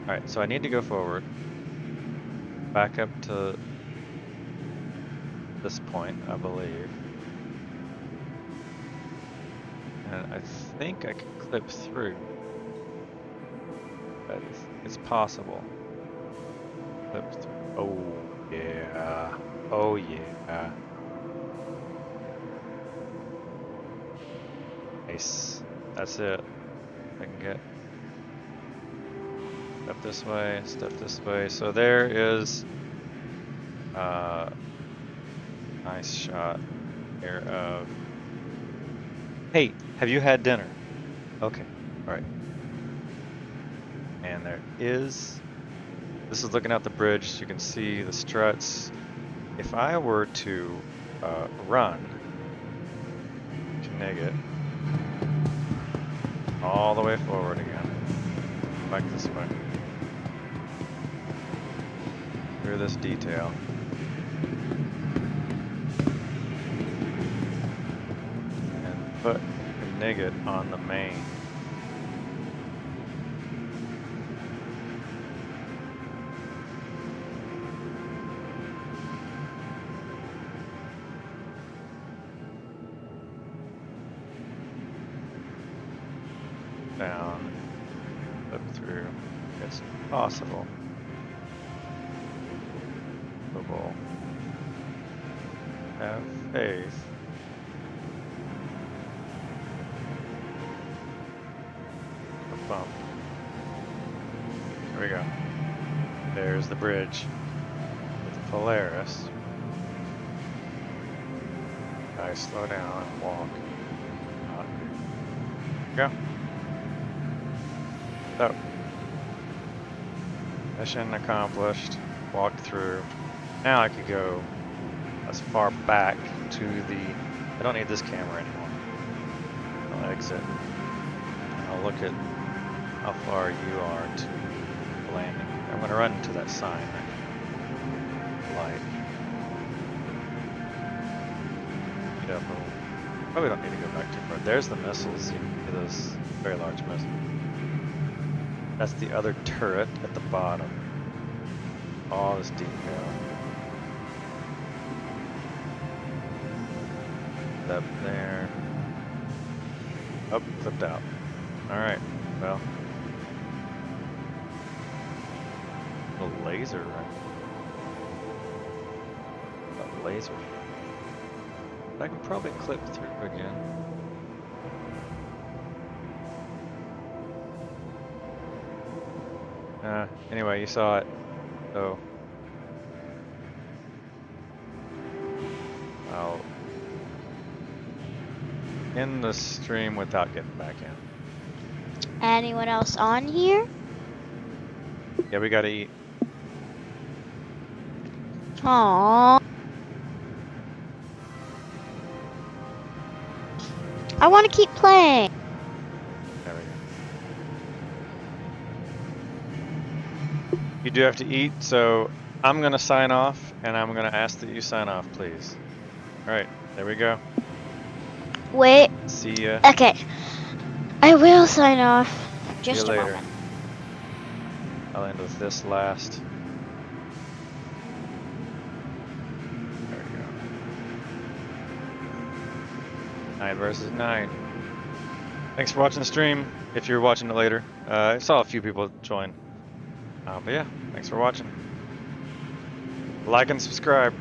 Alright, so I need to go forward. Back up to this point, I believe. And I think I can clip through. But it's possible. Oh yeah. Oh yeah. Nice. That's it. I can get step this way, step this way. So there is nice shot here of, hey, have you had dinner? Okay, alright. And there is, this is looking out the bridge, so you can see the struts. If I were to run, connect it all the way forward again, back this way, through this detail. And put Nigget on the main. Down, flip through, it's possible. We'll have faith. A bump. There we go. There's the bridge with the Polaris. Guys, slow down and walk. Go. So, mission accomplished, walked through. Now I could go as far back to the, I don't need this camera anymore. I'll exit. I'll look at how far you are to the landing. I'm going to run into that sign. Light. Get up a little. Probably don't need to go back too far. There's the missiles. You can see those very large missiles. That's the other turret at the bottom. All this detail. Up there. Oh, flipped out. Alright, well. A laser, right? A laser. I can probably clip through again. Anyway, you saw it, so I'll end the stream without getting back in. Anyone else on here? Yeah, we gotta eat. Aww. I want to keep playing. There we go. You do have to eat, so I'm gonna sign off, and I'm gonna ask that you sign off, please. All right, there we go. Wait. See ya. Okay. I will sign off. See Just you a later. moment. I'll end with this last. There we go. NightVsKnight. Thanks for watching the stream. If you're watching it later, I saw a few people join. But yeah, thanks for watching. Like and subscribe.